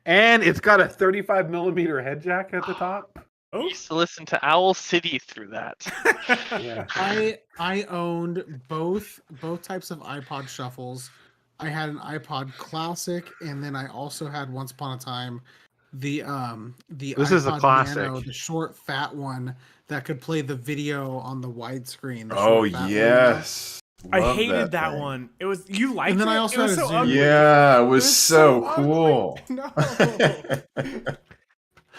And it's got a 35 millimeter head jack at the top. I Oh. used to listen to Owl City through that. Yeah. I owned both types of iPod shuffles. I had an iPod Classic, and then I also had once upon a time the This iPod is a classic. Nano, the short fat one that could play the video on the widescreen. Oh yes. I Love hated that thing. one. It was you liked And then it. I also it was had a so Zoom. ugly. Yeah, it was was so ugly. cool. No.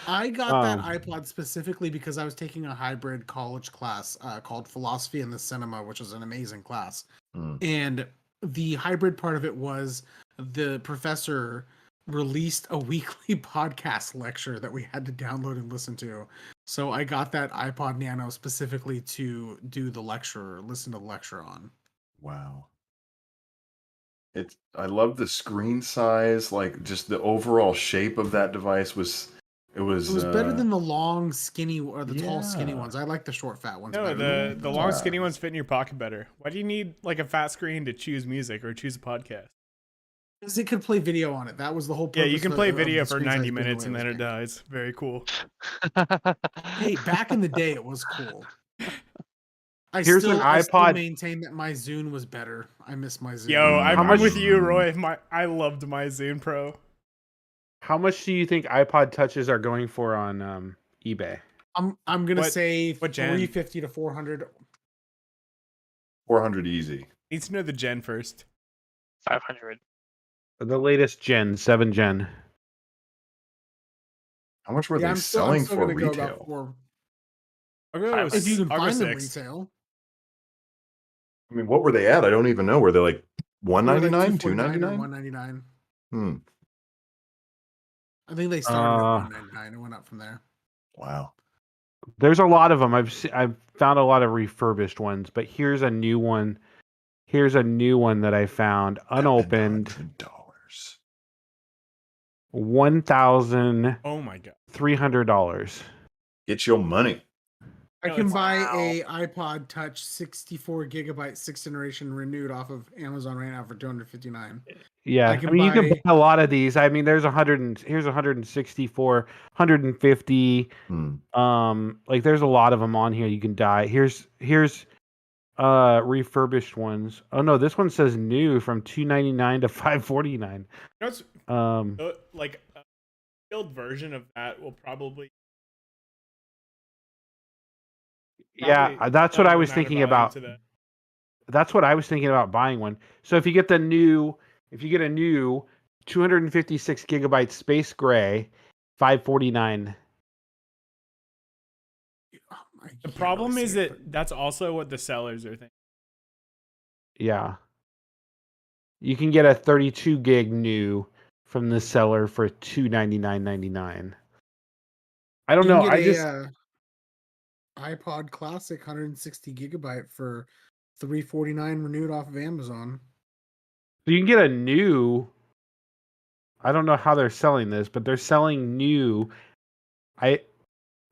I got that iPod specifically because I was taking a hybrid college class called Philosophy in the Cinema, which was an amazing class. And the hybrid part of it was the professor released a weekly podcast lecture that we had to download and listen to. So I got that iPod Nano specifically to do the lecture, or listen to the lecture on. Wow. I love the screen size, like just the overall shape of that device was It was better than the long, skinny, or the tall, skinny yeah. ones. I like the short, fat ones. No, better. the long skinny ones fit in your pocket better. Why do you need like a fat screen to choose music or choose a podcast? Because it could play video on it. That was the whole Yeah, purpose. you can of- play of the video for screen size 90 being minutes the and way then it it was dies. Very cool. made. Hey, back in the day, it was cool. Here's an I still iPod. maintain that my Zune was better. I miss my Zune. Yo, How I'm much- with you, Roy. I loved my Zune Pro. How much do you think iPod Touches are going for on eBay? I'm gonna say what gen? 350 to 400. 400 easy. Needs to know the gen first. 500. The latest gen, 7 gen. How much were Yeah, they I'm selling still for gonna go retail? about 4. I'll go If you can I'll go find them 6. retail. I mean, what were they at? I don't even know. Were they like They were like 199, 249 or 299? 199. Hmm. I think they started at 199 and went up from there. Wow. There's a lot of them. I've found a lot of refurbished ones, but here's a new one. Here's a new one that I found unopened. $1,100. $1,300. Oh my god. Get your money. I No, can it's- buy Wow. a iPod Touch 64 gigabyte 6th generation renewed off of Amazon right now for $259. Yeah, I I can mean you can buy- buy a lot of these. I mean, there's 164, 150. Like there's a lot of them on here. You can buy. Here's refurbished ones. Oh no, this one says new from $299 to $549. You know what's like a build version of that will probably Yeah, that's what I was amount of thinking value about. to that. That's what I was thinking about buying one. So if you get a new 256 gigabyte space gray, $549. The problem is that that's also what the sellers are thinking. Yeah. You can get a 32 gig new from the seller for $299.99. I don't know. I just iPod Classic 160 gigabyte for $349 renewed off of Amazon. you can get a new. I don't know how they're selling this, but they're selling new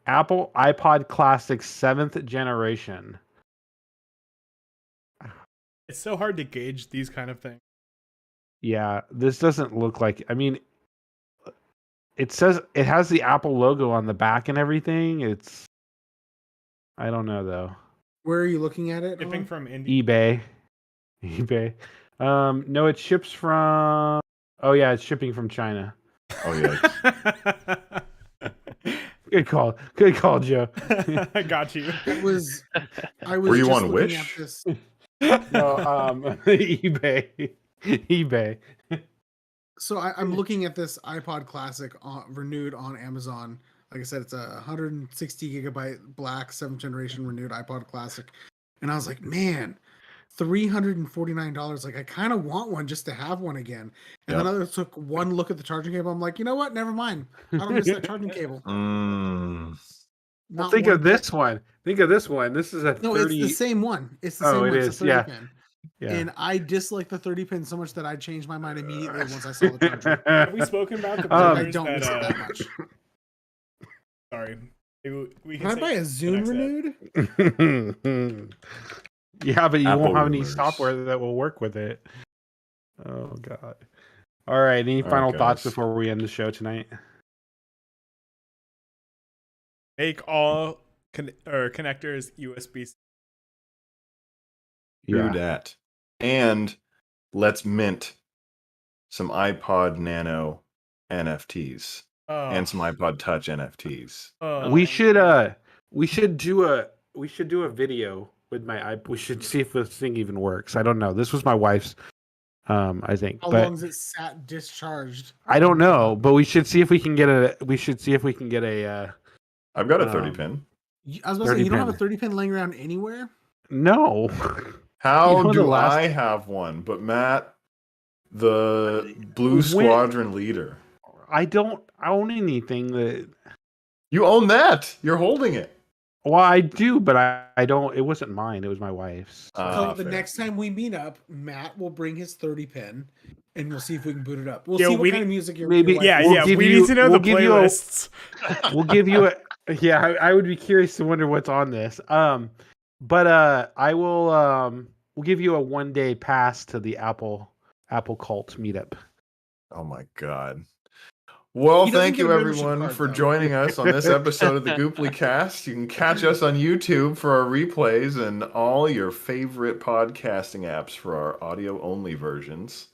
Apple iPod Classic 7th generation. It's so hard to gauge these kind of things. Yeah, this doesn't look like. I mean, it says it has the Apple logo on the back and everything. It's. I don't know though. Where are you looking at it? Shipping Hon? from India. eBay. No, it ships from. Oh yeah, it's shipping from China. Oh yeah. Good call, Joe. I got you. I was Were you just on looking Wish? at this. No, eBay. So I'm looking at this iPod Classic renewed on Amazon. Like I said, it's a 160 gigabyte black 7th generation renewed iPod Classic, and I was like, man, $349. Like I kind of want one just to have one again. And then I took one look at the charging cable. I'm like, you know what? Never mind. I don't miss that charging cable. Not Think one of this one. Think of this one. This is a 30. No, it's the same one. It's the same one. It's is. a 30 pin. Yeah. And I dislike the 30 pin so much that I changed my mind immediately once I saw the charger. Have we spoken about the I brothers don't miss it that much. Sorry. We Can I buy a Zune renewed? Yeah, but you Apple won't have any rumors. software that will work with it. Oh god. All right. Any All final right, thoughts guys. before we end the show tonight? Make all connectors USB. Do that. And let's mint some iPod Nano NFTs and some iPod Touch NFTs. We should do a video with my we should see if this thing even works. I don't know. This was my wife's I think. How but long is it sat discharged? I don't know, but we should see if we can get a I've got a 30 pin. I was about to say, 30 you don't have a pin. 30 pin laying around anywhere? No. How You know the do last- I have one? But Matt, the Blue When- Squadron leader. I don't own anything that You own that. You're holding it. well, I do, but I don't it wasn't mine, it was my wife's. So the fair. next time we meet up, Matt will bring his 30 pin and we'll see if we can boot it up. We'll Yeah, see what we kind of need- music you're maybe- your wife Yeah, We'll yeah. give We you- need to know we'll the give you a- playlists. We'll give you a yeah, I would be curious to wonder what's on this. But I will we'll give you a 1-day pass to the Apple Cult meetup. Oh my god. Well, He doesn't thank get you a membership everyone card, for though. joining us on this episode of the Gooply Cast. You can catch us on YouTube for our replays and all your favorite podcasting apps for our audio-only versions.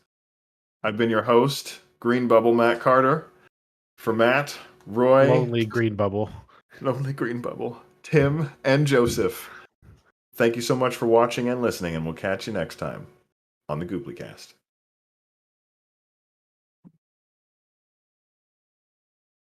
I've been your host, Green Bubble Matt Carter. For Matt, Roy, Lonely green bubble. Lonely Green Bubble, Tim, and Joseph. Thank you so much for watching and listening, and we'll catch you next time on the Gooply Cast.